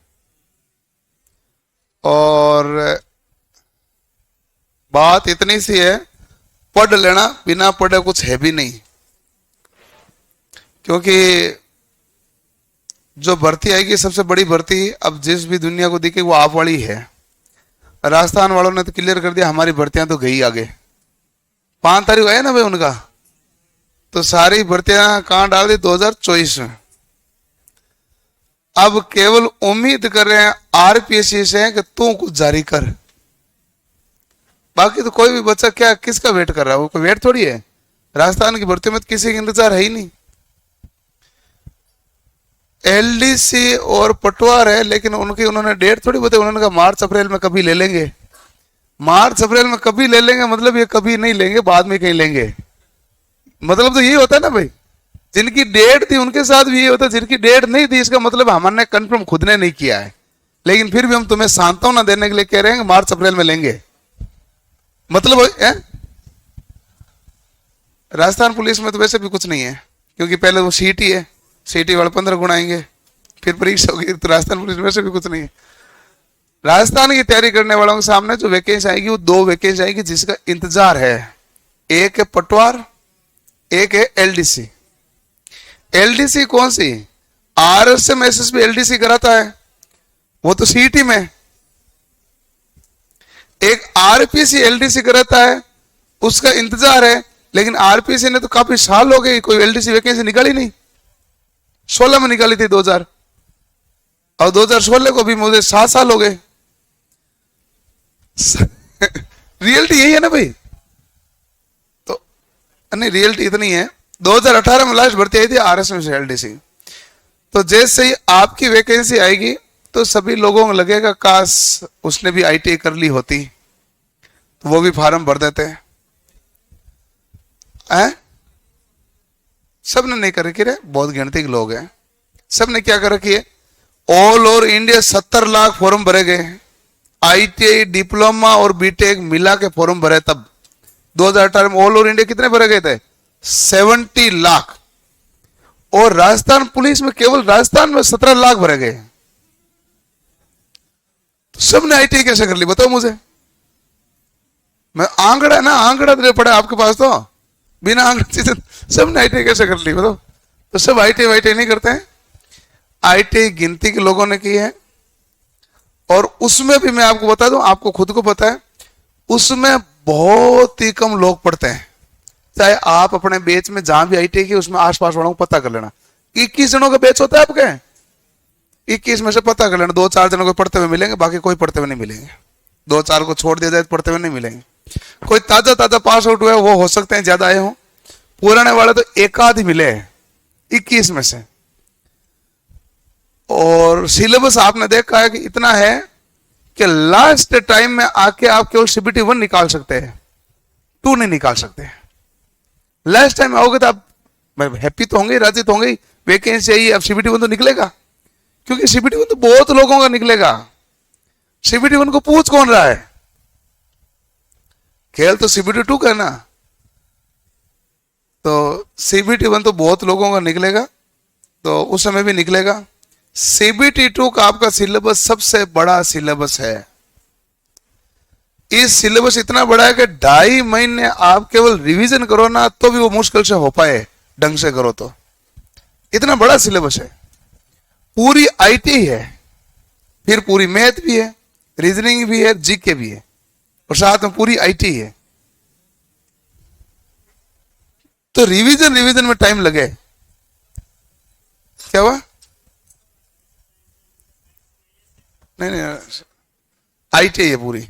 S1: और बात इतनी सी है, पढ़ लेना, बिना पढ़े कुछ है भी नहीं। क्योंकि जो भर्ती आएगी सबसे बड़ी भर्ती अब जिस भी दुनिया को दिखे वो आप वाली है। राजस्थान वालों ने तो क्लियर कर दिया हमारी भर्तियां तो गई आगे, 5 तारीख है ना भाई उनका, तो सारी भर्तियां कहां डाल दी 2024 में। अब केवल उम्मीद कर रहे हैं आरपीएससी से कि तू कुछ जारी कर, बाकी तो कोई भी बच्चा क्या किसका वेट कर रहा है, वो कोई वेट थोड़ी है। राजस्थान की भर्ती में तो किसी का इंतजार है ही नहीं। एलडीसी और पटवार है, लेकिन उन्होंने डेट थोड़ी बताई, उन्होंने कहा मार्च अप्रैल में कभी ले लेंगे। मार्च अप्रैल में कभी ले लेंगे मतलब ये कभी नहीं लेंगे, बाद में कहीं लेंगे, मतलब तो यही होता है ना भाई। जिनकी डेट थी उनके साथ भी ये होता, जिनकी डेट नहीं थी इसका मतलब हमने कंफर्म खुद ने नहीं किया है, लेकिन फिर भी हम तुम्हें सांत्वना देने के लिए कह रहे हैं मार्च अप्रैल में लेंगे, मतलब है? राजस्थान पुलिस में तो वैसे भी कुछ नहीं है, क्योंकि पहले वो सीटी है, सीटी वाले 15 गुण आएंगे, फिर परीक्षा होगी, तो राजस्थान पुलिस में वैसे भी कुछ नहीं है। राजस्थान की तैयारी करने वालों के सामने जो वैकेंसी आएगी वो 2 वैकेंसी आएगी जिसका इंतजार है, एक है पटवार, एक है एलडीसी। एलडीसी कौन सी? आरएसएम एसएसबी एलडीसी कराता है, वो तो सीटी में। एक आरपीसी एलडीसी कराता है, उसका इंतजार है, लेकिन आरपीसी ने तो काफी साल हो गए कोई एलडीसी वैकेंसी निकाली नहीं। 16 में निकाली थी 2000, और 2016 को भी मुझे 7 साल हो गए। रियलिटी यही है ना भाई, तो नहीं रियलिटी इतनी है। 2018 में लास्ट भर्ती आई थी आरएसएम से एलडीसी, तो जैसे ही आपकी वैकेंसी आएगी तो सभी लोगों को लगेगा काश उसने भी आईटीआई कर ली होती, तो वो भी फॉर्म भर देते हैं। सबने नहीं कर रखी रे, बहुत गिनती के लोग हैं, सबने क्या कर रखी है, all over India 70 lakh form भरे गए, आईटीआई डिप्लोमा और बीटेक मिला के फॉर्म भरे तब 2018 में ऑल ओवर इंडिया कितने भरे गए थे? 70 लाख। और राजस्थान पुलिस में केवल राजस्थान में 17 लाख भरे गए, तो सबने आईटीआई कैसे कर ली बताओ मुझे? मैं आंकड़ा ना, आंकड़ा तो पड़े आपके पास, तो बिना आंकड़े सबने आईटीआई कैसे कर ली बताओ? तो सब आईटीआई वाईटीआई नहीं करते हैं, आईटीआई गिनती के लोगों ने की है। और उसमें भी मैं आपको बता दूं, आपको खुद को पता है, उसमें बहुत ही कम लोग पढ़ते हैं। चाहे आप अपने बैच में जहां भी आईटीआई की उसमें आसपास वालों को पता कर लेना, 21 जनों का बैच होता है आपके, 21 में से पता कर लेना 2-4 जनों को पढ़ते हुए मिलेंगे, बाकी कोई पढ़ते हुए नहीं मिलेंगे। 2-4 को छोड़ दिया जाए तो पढ़ते हुए नहीं मिलेंगे। कोई ताजा ताजा पास आउट हुआ है वो हो सकते हैं ज्यादा आए हों, पुराने वाले तो एक आध ही मिले 21 में से। और सिलेबस आपने देखा है कि इतना है कि लास्ट टाइम में आके आप केवल सीबीटी 1 निकाल सकते हैं, 2 नहीं निकाल सकते। लास्ट टाइम आओगे तो आप हैप्पी तो होंगे, राजी तो होंगे, वैकेंसी आई, अब सीबीटी 1 तो निकलेगा, क्योंकि सीबीटी 1 तो बहुत लोगों का निकलेगा। सीबीटी 1 को पूछ कौन रहा है, खेल तो सीबीटी 2 का है ना। तो सीबीटी 1 तो बहुत लोगों का निकलेगा, तो उस समय भी निकलेगा। सीबीटी 2 का आपका सिलेबस सबसे बड़ा सिलेबस है। इस सिलेबस इतना बड़ा है कि 2.5 महीने आप केवल रिवीजन करो ना तो भी वो मुश्किल से हो पाए, ढंग से करो तो। इतना बड़ा सिलेबस है, पूरी आईटी है, फिर पूरी मैथ भी है, रीजनिंग भी है, जीके भी है, और साथ में पूरी आईटी है। तो रिवीजन में टाइम लगे। क्या हुआ? नहीं आईटी है पूरी,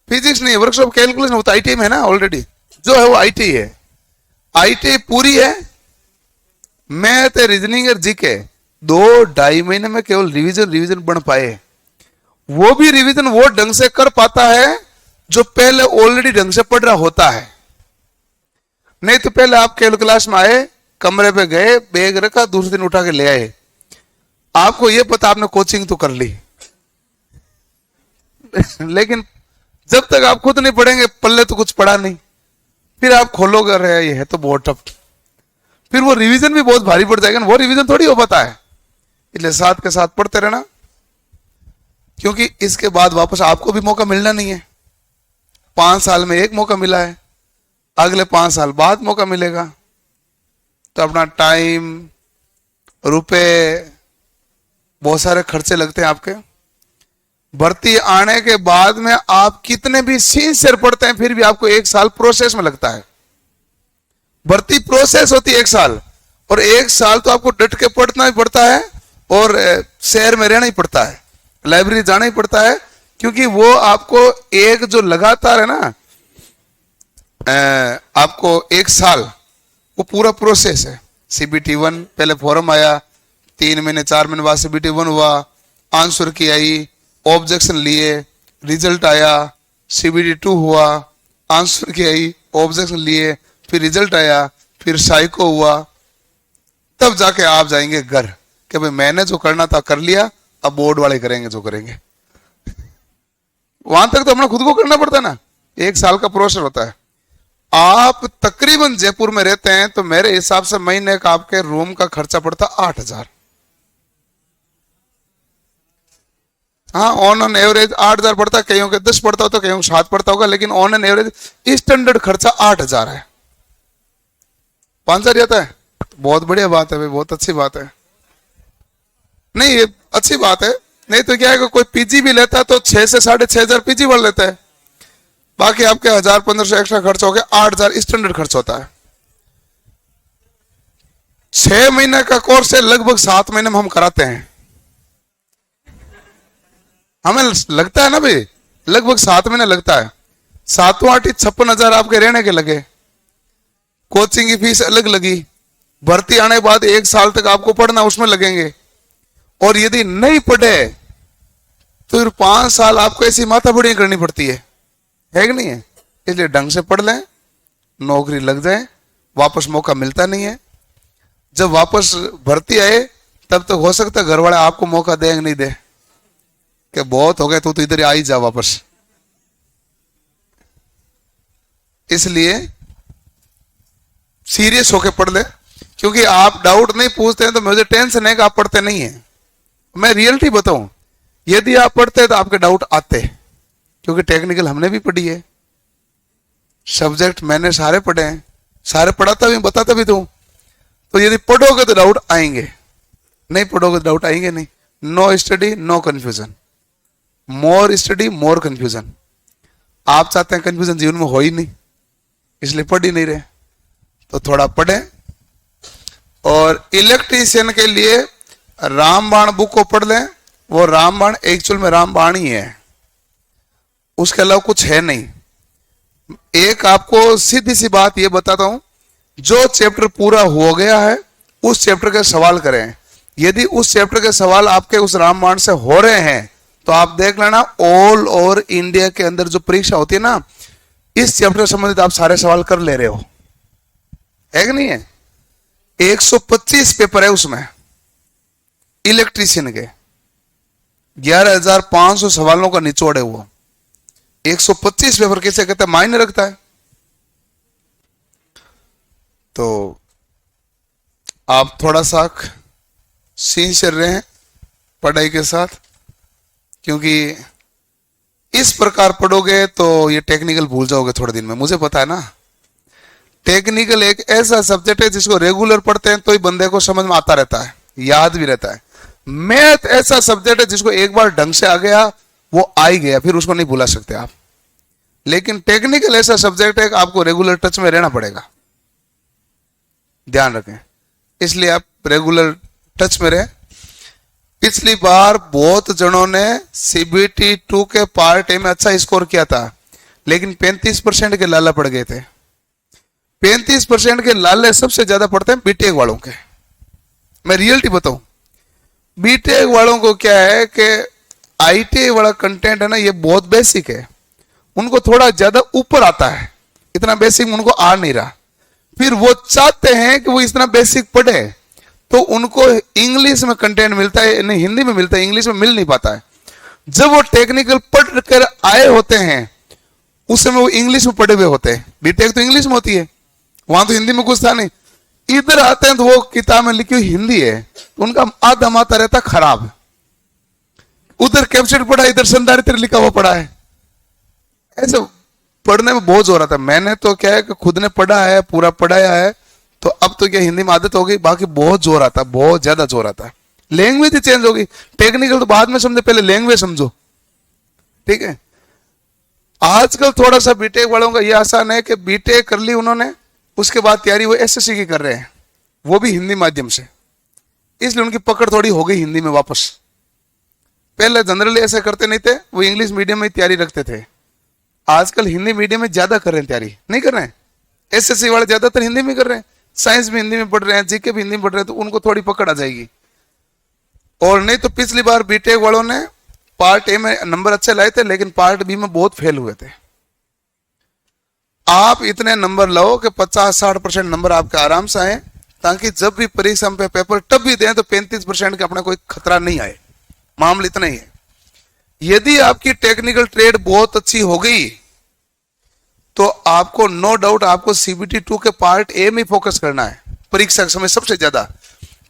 S1: फिजिक्स नहीं है, वर्कशॉप कैलकुलेशन वो तो आईटी में है ना ऑलरेडी, जो है वो आईटी है। आईटी पूरी है, मैथ है, रीजनिंग है, जीके। 2-2.5 महीने में केवल रिवीजन बन पाए। वो भी रिवीजन वो ढंग से कर पाता है जो पहले ऑलरेडी ढंग से पढ़ रहा होता है। नहीं तो पहले आप केवल क्लास में आए, कमरे पे गए, बैग रखा, दूसरे दिन उठा के ले आए, आपको यह पता आपने कोचिंग तो कर ली लेकिन जब तक आप खुद नहीं पढ़ेंगे पल्ले तो कुछ पढ़ा नहीं, फिर आप खोलोगे रहे ये है तो बहुत टफ, फिर वो रिवीजन भी बहुत भारी पड़ जाएगा। वो रिवीजन थोड़ी हो पाता है, इसलिए साथ के साथ पढ़ते रहना, क्योंकि इसके बाद वापस आपको भी मौका मिलना नहीं है। 5 साल में एक मौका मिला है, अगले 5 साल बाद मौका मिलेगा। तो अपना टाइम, रुपए, बहुत सारे खर्चे लगते हैं आपके। भर्ती आने के बाद में आप कितने भी सिंसियर पढ़ते हैं फिर भी आपको 1 साल प्रोसेस में लगता है। भर्ती प्रोसेस होती है 1 साल, और 1 साल तो आपको डट के पढ़ना ही पड़ता है, और शहर में रहना ही पड़ता है, लाइब्रेरी जाना ही पड़ता है, क्योंकि वो आपको एक जो लगातार है ना, आपको 1 साल वो पूरा प्रोसेस है। CBT 1 पहले फॉर्म आया, 3 महीने 4 महीने बाद CBT 1 हुआ, आंसर की आई, ऑब्जेक्शन लिए, रिजल्ट आया, CBT 2 हुआ, आंसर की आई, ऑब्जेक्शन लिए, फिर रिजल्ट आया, फिर साइको हुआ, तब जाके आप जाएंगे घर कि भाई मैंने जो करना था कर लिया, अब बोर्ड वाले करेंगे जो करेंगे। वहां तक तो हमने खुद को करना पड़ता है ना, 1 साल का प्रोसेस होता है। आप तकरीबन जयपुर में रहते हैं तो मेरे हिसाब से महीने का आपके रूम का खर्चा पड़ता 8,000। हाँ, ऑन एवरेज 8,000 पड़ता है, कईयों के 10 पड़ता हो तो कईयों को 7 पड़ता होगा, लेकिन ऑन एन एवरेज स्टैंडर्ड खर्चा 8,000 है। 5,000 जाता है, बहुत बढ़िया बात है भाई, बहुत अच्छी बात है। नहीं, ये अच्छी बात है। नहीं तो क्या है कि कोई पीजी भी लेता है तो 6 से 6,500 पीजी भर लेता है, बाकी आपके 1,000-1,500 एक्स्ट्रा खर्च हो गया, 8,000 स्टैंडर्ड खर्च होता है। 6 महीने का कोर्स है, लगभग 7 महीने में हम कराते हैं। हमें लगता है ना भाई, लगभग 7 महीने लगता है। 7-8 56,000 आपके रहने के लगे, कोचिंग की फीस अलग लगी, भर्ती आने के बाद 1 साल तक आपको पढ़ना उसमें लगेंगे, और यदि नहीं पढ़े तो फिर 5 साल आपको ऐसी माथापड़ी करनी पड़ती है कि नहीं है? इसलिए ढंग से पढ़ लें, नौकरी लग जाए, वापस मौका मिलता नहीं है। जब वापस भर्ती आए तब तक हो सकता है घर वाले आपको मौका देंगे नहीं दे, कि बहुत हो गया तो इधर आ ही जा वापस। इसलिए सीरियस होके पढ़ ले, क्योंकि आप डाउट नहीं पूछते हैं तो मुझे टेंशन है कि आप पढ़ते नहीं है। मैं रियलिटी बताऊं, यदि आप पढ़ते तो आपके डाउट आते, क्योंकि टेक्निकल हमने भी पढ़ी है, सब्जेक्ट मैंने सारे पढ़े हैं, सारे पढ़ाता भी बताता भी दूं। तो यदि पढ़ोगे तो डाउट आएंगे, नहीं पढ़ोगे तो डाउट आएंगे नहीं। No study no confusion, more study more confusion. आप चाहते हैं कंफ्यूजन जीवन में हो ही नहीं, इसलिए पढ़ ही नहीं रहे, तो थोड़ा पढ़े। और इलेक्ट्रीशियन के लिए रामबाण बुक को पढ़ लें, वो रामबाण एक्चुअल में रामबाण ही है, उसके अलावा कुछ है नहीं। एक आपको सीधी सी बात ये बताता हूं, जो चैप्टर पूरा हो गया है उस चैप्टर के सवाल करें। यदि उस चैप्टर के सवाल आपके उस रामबाण से हो रहे हैं तो आप देख लेना, ऑल ओवर इंडिया के अंदर जो परीक्षा होती है ना, इस चैप्टर से संबंधित आप सारे सवाल कर ले रहे हो, है कि नहीं है? 125 पेपर है उसमें इलेक्ट्रीशियन के, 11,500 सवालों का निचोड़ है वो। 125 पेपर कैसे कहते हैं, मायने रखता है। तो आप थोड़ा सा सिंसियर रहें पढ़ाई के साथ, क्योंकि इस प्रकार पढ़ोगे तो ये टेक्निकल भूल जाओगे थोड़े दिन में। मुझे पता है ना, टेक्निकल एक ऐसा सब्जेक्ट है जिसको रेगुलर पढ़ते हैं तो ही बंदे को समझ में आता रहता है, याद भी रहता है। मैथ ऐसा सब्जेक्ट है जिसको एक बार ढंग से आ गया वो आ ही गया, फिर उसको नहीं भुला सकते आप। लेकिन टेक्निकल ऐसा सब्जेक्ट है कि आपको रेगुलर टच में रहना पड़ेगा, ध्यान रखें। इसलिए आप रेगुलर टच में रहे। पिछली बार बहुत जनों ने CBT 2 के पार्ट ए में अच्छा स्कोर किया था, लेकिन 35% के लाला पड़ गए थे। 35% के लाले सबसे ज्यादा पड़ते हैं बीटेक वालों के। मैं रियलिटी बताऊं, बीटेक वालों को क्या है कि ITA वाला कंटेंट है ना, ये बहुत बेसिक है, उनको थोड़ा ज्यादा ऊपर आता है, इतना बेसिक उनको आ नहीं रहा। फिर वो चाहते हैं कि वो इतना बेसिक पढ़े, तो उनको इंग्लिश में कंटेंट मिलता है, नहीं हिंदी में मिलता है, इंग्लिश में मिल नहीं पाता है। जब वो टेक्निकल पढ़ कर आए होते हैं उस समय वो इंग्लिश में पढ़े हुए होते हैं। बीटेक तो इंग्लिश में होती है, वहां तो हिंदी में कुछ था नहीं। इधर आते हैं तो वो किताब में लिखी हुई हिंदी है, तो उनका आधा माता रहता खराब। उधर कैप्चर पढ़ा, इधर संधारित्र लिखा हुआ पढ़ा है, ऐसे पढ़ने में बहुत जोर आता है। मैंने तो क्या है कि खुद ने पढ़ा है, पूरा पढ़ाया है, तो अब तो क्या हिंदी में आदत हो गई, बाकी बहुत जोर आता है, बहुत ज्यादा जोर आता है। लैंग्वेज ही चेंज होगी, टेक्निकल तो बाद में समझे, पहले लैंग्वेज समझो। ठीक है। आजकल थोड़ा सा बीटेक वालों का ये आसान है कि बीटेक कर ली उन्होंने, उसके बाद तैयारी वो एसएससी की कर रहे हैं, वो भी हिंदी माध्यम से, इसलिए उनकी पकड़ थोड़ी हो गई हिंदी में वापस। पहले जनरली ऐसे करते नहीं थे, वो इंग्लिश मीडियम में तैयारी रखते थे। आजकल हिंदी मीडियम में ज्यादा कर रहे हैं, तैयारी नहीं कर रहे हैं। एसएससी वाले ज्यादातर हिंदी में कर रहे हैं, साइंस भी हिंदी में पढ़ रहे हैं, जीके भी हिंदी में पढ़ रहे हैं, तो उनको थोड़ी पकड़ आ जाएगी। और नहीं तो पिछली बार बीटेक वालों ने पार्ट ए में नंबर अच्छे लाए थे, लेकिन पार्ट बी में बहुत फेल हुए थे। आप इतने नंबर लो कि 50-60% नंबर आपके आराम से आए, ताकि जब भी परीक्षा में पेपर टब भी दें तो 35% का अपना कोई खतरा नहीं आए। मामला इतना ही है। यदि आपकी टेक्निकल ट्रेड बहुत अच्छी हो गई तो आपको नो डाउट आपको सीबीटी 2 के पार्ट ए में फोकस करना है। परीक्षा के समय सबसे ज्यादा,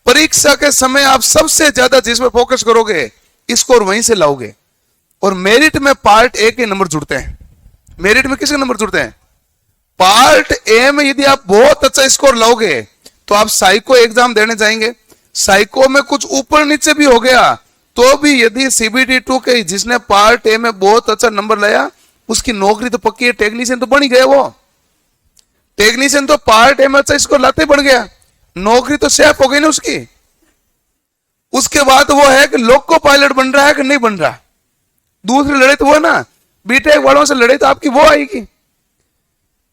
S1: परीक्षा के समय आप सबसे ज्यादा जिसमें फोकस करोगे स्कोर वहीं से लाओगे। और मेरिट में पार्ट ए के नंबर जुड़ते हैं। मेरिट में किसके नंबर जुड़ते हैं? पार्ट ए में यदि आप बहुत अच्छा स्कोर लाओगे तो आप साइको एग्जाम देने जाएंगे, साइको में कुछ ऊपर नीचे भी हो गया तो भी यदि सीबीटी 2 के जिसने पार्ट ए में बहुत अच्छा नंबर लाया उसकी नौकरी तो पक्की है। टेक्नीशियन तो बन ही गया, वो टेक्नीशियन तो पार्ट ए में अच्छा स्कोर लाते बढ़ गया, नौकरी तो सेफ हो गई ना उसकी। उसके बाद वो है कि लोको पायलट बन रहा है कि नहीं बन रहा। दूसरी लड़ाई तो वो है ना, बीटेक वालों से लड़ाई तो आपकी वो आएगी।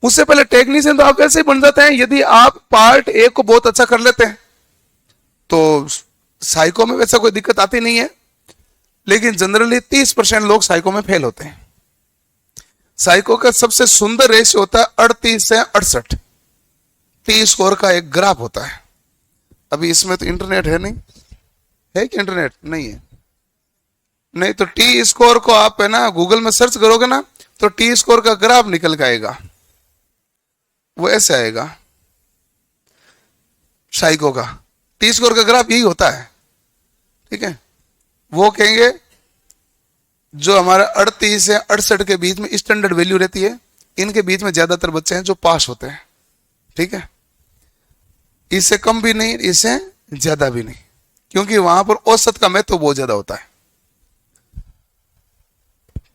S1: उससे पहले टेक्नीशियन तो आप वैसे ही बन जाते हैं यदि आप पार्ट ए को बहुत अच्छा कर लेते हैं, तो साइको में वैसा कोई दिक्कत आती नहीं है। लेकिन जनरली 30% लोग साइको में फेल होते हैं। साइको का सबसे सुंदर रेशियो होता है 38 से 68, टी स्कोर का एक ग्राफ होता है। अभी इसमें तो इंटरनेट है नहीं, है कि इंटरनेट नहीं है? नहीं तो टी स्कोर को आप है ना गूगल में सर्च करोगे ना तो टी स्कोर का ग्राफ निकल के आएगा, वो ऐसे आएगा। साइको का टी स्कोर का ग्राफ यही होता है, ठीक है। वो कहेंगे जो हमारा 38 से 68 के बीच में स्टैंडर्ड वैल्यू रहती है, इनके बीच में ज्यादातर बच्चे हैं जो पास होते हैं, ठीक है। इससे कम भी नहीं, इससे ज्यादा भी नहीं, क्योंकि वहां पर औसत का महत्व बहुत ज्यादा होता है।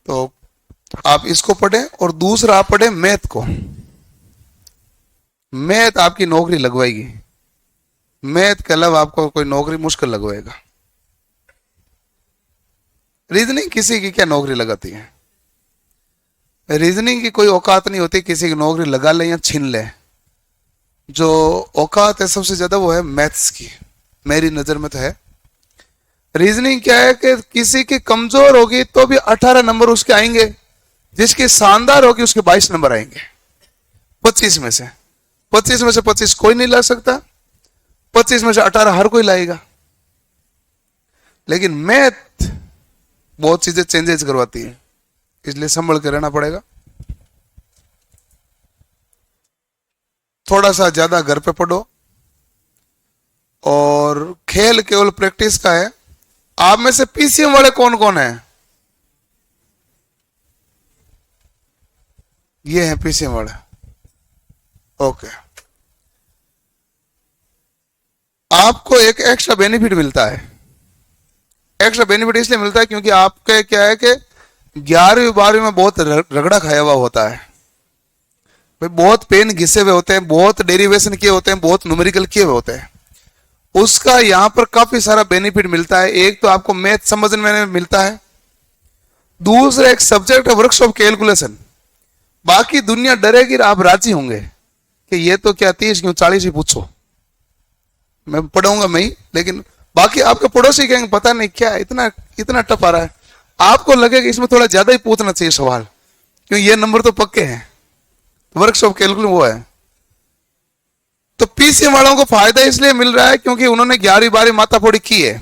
S1: तो आप इसको पढ़ें और दूसरा आप पढ़ें मैथ को। मैथ आपकी नौकरी लगवाएगी, मैथ के अलावा आपको कोई नौकरी मुश्किल लगवाएगा। रीजनिंग किसी की क्या नौकरी लगाती है? रीजनिंग की कोई औकात नहीं होती किसी की नौकरी लगा ले या छीन ले। जो औकात है सबसे ज्यादा वो है मैथ्स की, मेरी नजर में तो है। रीजनिंग क्या है कि किसी की कमजोर होगी तो भी 18 नंबर उसके आएंगे, जिसकी शानदार होगी उसके 22 नंबर आएंगे। 25 में से 25 कोई नहीं ला सकता, 25 में से 18 हर कोई लाएगा। लेकिन मैथ बहुत चीजें चेंजेस करवाती है, इसलिए संभल के रहना पड़ेगा। थोड़ा सा ज्यादा घर पे पढ़ो और खेल केवल प्रैक्टिस का है। आप में से पीसीएम वाले कौन कौन है? ये हैं पीसीएम वाले, ओके। आपको एक एक्स्ट्रा बेनिफिट मिलता है। एक्स्ट्रा बेनिफिट इसलिए मिलता है क्योंकि आपके क्या है कि 11वीं 12वीं में बहुत रगड़ा खाया हुआ होता है भाई, बहुत पेन घिसे हुए होते हैं, बहुत डेरिवेशन किए होते हैं, बहुत न्यूमेरिकल किए हुए होते हैं। उसका यहां पर काफी सारा बेनिफिट मिलता है। एक तो आपको मैथ समझने में मिलता है, दूसरा एक सब्जेक्ट है वर्कशॉप कैलकुलेशन। बाकी दुनिया डरेगी, आप राजी होंगे कि ये तो क्या 30 क्यों 40 ही पूछो, मैं पढ़ाऊंगा मैं ही। लेकिन बाकी आपके पड़ोसी कहेंगे पता नहीं क्या इतना टफ आ रहा है, आपको लगेगा इसमें थोड़ा ज्यादा ही पूछना चाहिए सवाल, क्यों ये नंबर तो पक्के हैं। वर्कशॉप कैलकुलेशन वो है। तो पीसीएम वालों को फायदा इसलिए मिल रहा है क्योंकि उन्होंने 11वीं 12वीं माथाफोड़ी की है।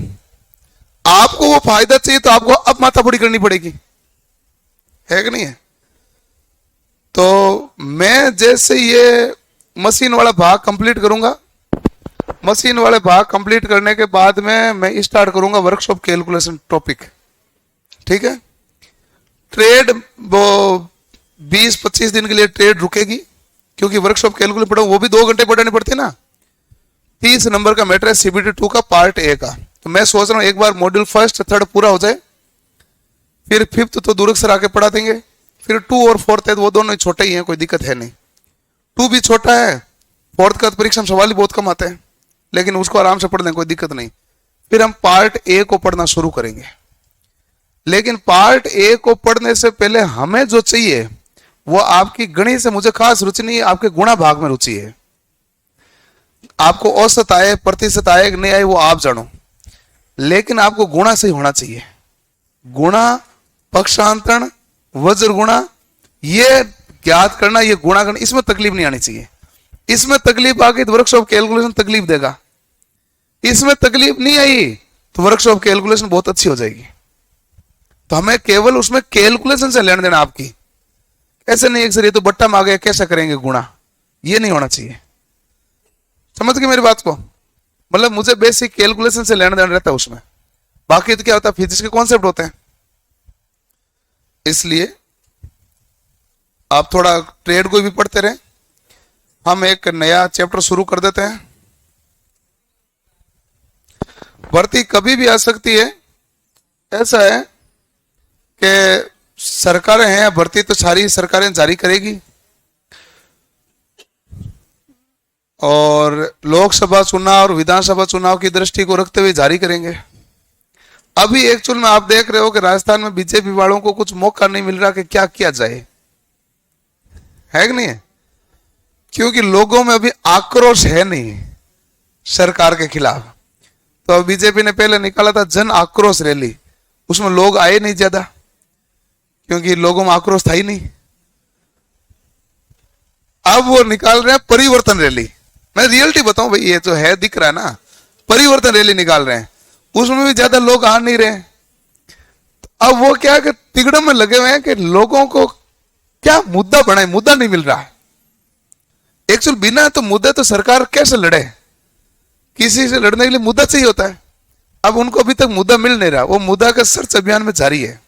S1: आपको वो फायदा चाहिए तो आपको अब माथाफोड़ी करनी पड़ेगी, है कि नहीं है? तो मैं जैसे ये मशीन वाला भाग कंप्लीट करूंगा, मशीन वाले भाग कंप्लीट करने के बाद में मैं स्टार्ट करूंगा वर्कशॉप कैलकुलेशन टॉपिक, ठीक है। ट्रेड वो 20-25 दिन के लिए ट्रेड रुकेगी, क्योंकि वर्कशॉप कैलकुलेट पढ़ो वो भी 2 घंटे पढ़ानी पड़ती है ना। 30 नंबर का मैटर है सीबीटी 2 का पार्ट ए का। तो मैं सोच रहा हूं एक बार मॉड्यूल 1, 3 पूरा हो जाए, फिर फिफ्थ तो दूर अक्षर आके पढ़ा देंगे। फिर 2 और 4th है, वो दोनों ही छोटे ही हैं, कोई दिक्कत है नहीं। 2 भी छोटा है, 4th का तो परीक्षा में सवाल ही बहुत कम आते हैं, लेकिन उसको आराम से पढ़ लें, कोई दिक्कत नहीं। फिर हम पार्ट ए को पढ़ना शुरू करेंगे, लेकिन पार्ट ए को पढ़ने से पहले हमें जो चाहिए वो आपकी गणित से मुझे खास रुचि नहीं है, आपके गुणा भाग में रुचि है। आपको औसत आए, प्रतिशत आए कि नहीं आए वो आप जानो, लेकिन आपको गुणा सही होना चाहिए। गुणा, पक्षांतरण, वज्र गुणा, ये ज्ञात करना, ये गुणा करना, इसमें तकलीफ नहीं आनी चाहिए। इसमें तकलीफ आ गई तो वर्कशॉप कैलकुलेशन तकलीफ देगा। इसमें तकलीफ नहीं आई तो वर्कशॉप कैलकुलेशन बहुत अच्छी हो जाएगी। तो हमें केवल उसमें कैलकुलेशन से लेना देना आपकी, ऐसे नहीं एक सर ये तो बट्टा मांगे कैसे करेंगे गुणा, ये नहीं होना चाहिए। समझ गए मेरी बात को? मतलब मुझे बेसिक कैलकुलेशन से लेना देना रहता है उसमें, बाकी तो क्या होता है फिजिक्स के कॉन्सेप्ट होते हैं। इसलिए आप थोड़ा ट्रेड को भी पढ़ते रहे। हम एक नया चैप्टर शुरू कर देते हैं। भर्ती कभी भी आ सकती है, ऐसा है कि सरकारें हैं, भर्ती तो सारी सरकारें जारी करेगी और लोकसभा चुनाव और विधानसभा चुनाव की दृष्टि को रखते हुए जारी करेंगे। अभी एक्चुअल में आप देख रहे हो कि राजस्थान में बीजेपी वालों को कुछ मौका नहीं मिल रहा कि क्या किया जाए, है कि नहीं है? क्योंकि लोगों में अभी आक्रोश है नहीं सरकार के खिलाफ। तो बीजेपी ने पहले निकाला था जन आक्रोश रैली, उसमें लोग आए नहीं ज्यादा, क्योंकि लोगों में आक्रोश था ही नहीं। अब वो निकाल रहे हैं परिवर्तन रैली। मैं रियलिटी बताऊं भाई, ये जो है दिख रहा है ना, परिवर्तन रैली निकाल रहे हैं, उसमें भी ज्यादा लोग आ नहीं रहे। अब वो क्या कि तिगड़म में लगे हुए हैं कि लोगों को क्या मुद्दा बनाए, मुद्दा नहीं मिल रहा है। एक्चुअल बिना तो मुद्दे तो सरकार कैसे लड़े, किसी से लड़ने के लिए मुद्दा चाहिए होता है। अब उनको अभी तक मुद्दा मिल नहीं रहा, वो मुद्दा का सर्च अभियान में जारी है।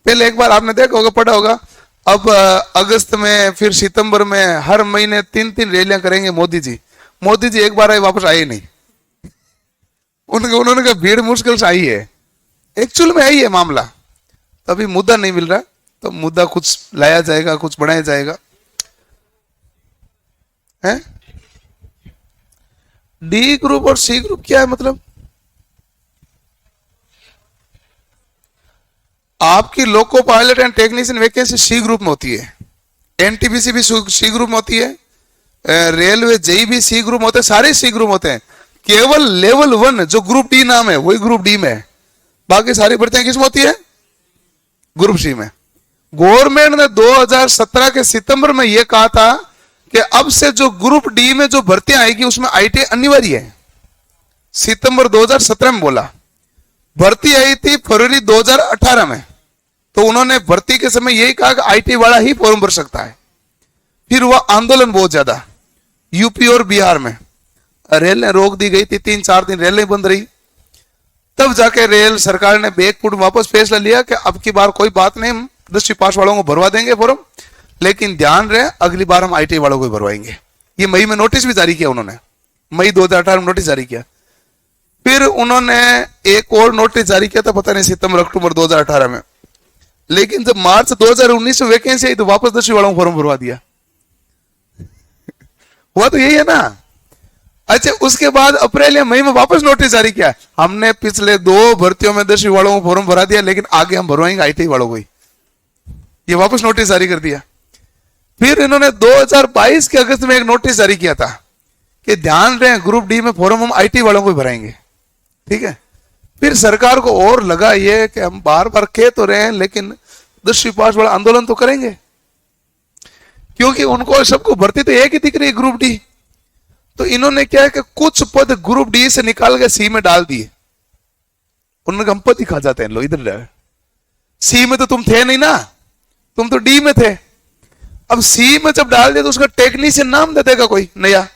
S1: पहले एक बार आपने देखा होगा, पढ़ा होगा, अब अगस्त में फिर सितंबर में हर महीने 3-3 रैलियां करेंगे मोदी जी। मोदी जी एक बार आए वापस आए नहीं, उन्होंने कहा भीड़ मुश्किल से आई है, एक्चुअल में आई है मामला। तभी मुद्दा नहीं मिल रहा, तो मुद्दा कुछ लाया जाएगा, कुछ बनाया जाएगा, है? डी ग्रुप और सी ग्रुप क्या है मतलब? आपकी loco pilot and technician vacancy C group में होती है, एनटीपीसी भी सी ग्रुप में होती है, रेलवे जेई भी सी ग्रुप में होते हैं, सारे सी ग्रुप होते हैं। केवल लेवल 1 जो ग्रुप डी नाम है वही ग्रुप डी में है, बाकी सारी भर्तियां किसमें होती है? ग्रुप सी में। गवर्नमेंट ने 2017 के सितंबर में यह कहा था कि अब से जो ग्रुप डी में जो भर्तियां आएगी उसमें आईटी अनिवार्य है। सितंबर 2017 में बोला। भर्ती आई थी फरवरी 2018 में, तो उन्होंने भर्ती के समय यही कहा कि आईटी वाला ही फॉर्म भर सकता है। फिर हुआ आंदोलन बहुत ज्यादा यूपी और बिहार में, रेलें रोक दी गई थी, 3-4 दिन रेलें बंद रही। तब जाके रेल सरकार ने बैकफुट वापस फैसला लिया कि अब की बार कोई बात नहीं, हम 10वीं पास वालों को भरवा देंगे फॉर्म, लेकिन ध्यान रहे अगली बार हम आईटी वालों को भरवाएंगे। ये मई में नोटिस भी जारी किया उन्होंने, मई 2018 में नोटिस जारी किया। फिर उन्होंने एक और नोटिस जारी किया था, पता नहीं सितंबर अक्टूबर 2018 में, लेकिन जब मार्च 2019 में वैकेंसी आई तो वापस 10वीं वालों को फॉर्म भरवा दिया। हुआ तो यही है ना। अच्छा, उसके बाद अप्रैल या मई में वापस नोटिस जारी किया, हमने पिछले 2 भर्तियों में 10वीं वालों को फॉर्म भरा दिया, लेकिन आगे हम भरवाएंगे आईटी वालों को ही। ये वापस नोटिस जारी कर दिया। फिर इन्होंने 2022 के अगस्त में एक नोटिस जारी किया था कि ध्यान रहे ग्रुप डी में फॉर्म हम आईटी वालों को भराएंगे, ठीक है। फिर सरकार को और लगा ये कि हम बार बार कह तो रहे हैं, लेकिन 10वीं पास वाला आंदोलन तो करेंगे, क्योंकि उनको सबको भर्ती तो एक ही दिख रही है ग्रुप डी। तो इन्होंने क्या है कि कुछ पद ग्रुप डी से निकाल के सी में डाल दिए। उन्होंने कहा हम पद ही खा जाते हैं, लो इधर सी में तो तुम थे नहीं ना, तुम तो डी में थे। अब सी में जब डाल दिया तो उसका टेक्नीशियन नाम दे देगा कोई नया,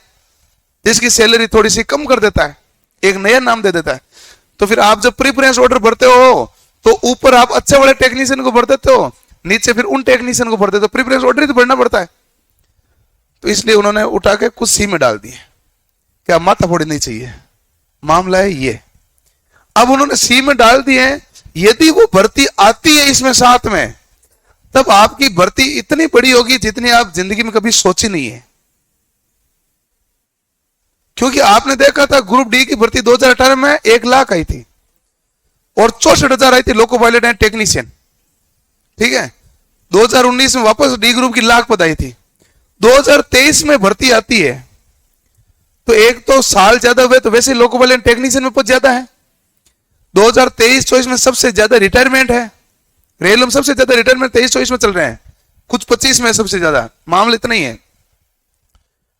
S1: जिसकी सैलरी थोड़ी सी कम कर देता है, एक नया नाम दे देता है। तो फिर आप जब प्रेफरेंस ऑर्डर भरते हो तो ऊपर आप अच्छे वाले टेक्नीशियन को भर देते हो, नीचे फिर उन टेक्नीशियन को भर देते हो, प्रेफरेंस ऑर्डर ही तो भरना पड़ता है। तो इसलिए उन्होंने उठा के कुछ सी में डाल दिए, क्या माथा फोड़ी नहीं चाहिए, मामला है ये। अब उन्होंने सी में डाल दिए, यदि वो भर्ती आती है इसमें साथ में, तब आपकी भर्ती इतनी बड़ी होगी जितनी आप जिंदगी में कभी सोची नहीं है। क्योंकि आपने देखा था ग्रुप डी की भर्ती 2018 में 1 लाख आई थी और 64,000 आई थी लोको पायलट एंड टेक्नीशियन। ठीक है, 2019 में वापस डी ग्रुप की लाख पद आई थी। 2023 में भर्ती आती है तो एक तो साल ज्यादा हुए, तो वैसे लोको पायलट एंड टेक्नीशियन में पद ज्यादा है। 2023-24 में सबसे ज्यादा रिटायरमेंट है, रेल में सबसे ज्यादा रिटायरमेंट 23-24 में चल रहे हैं, कुछ 25 में सबसे ज्यादा, मामला इतना ही है।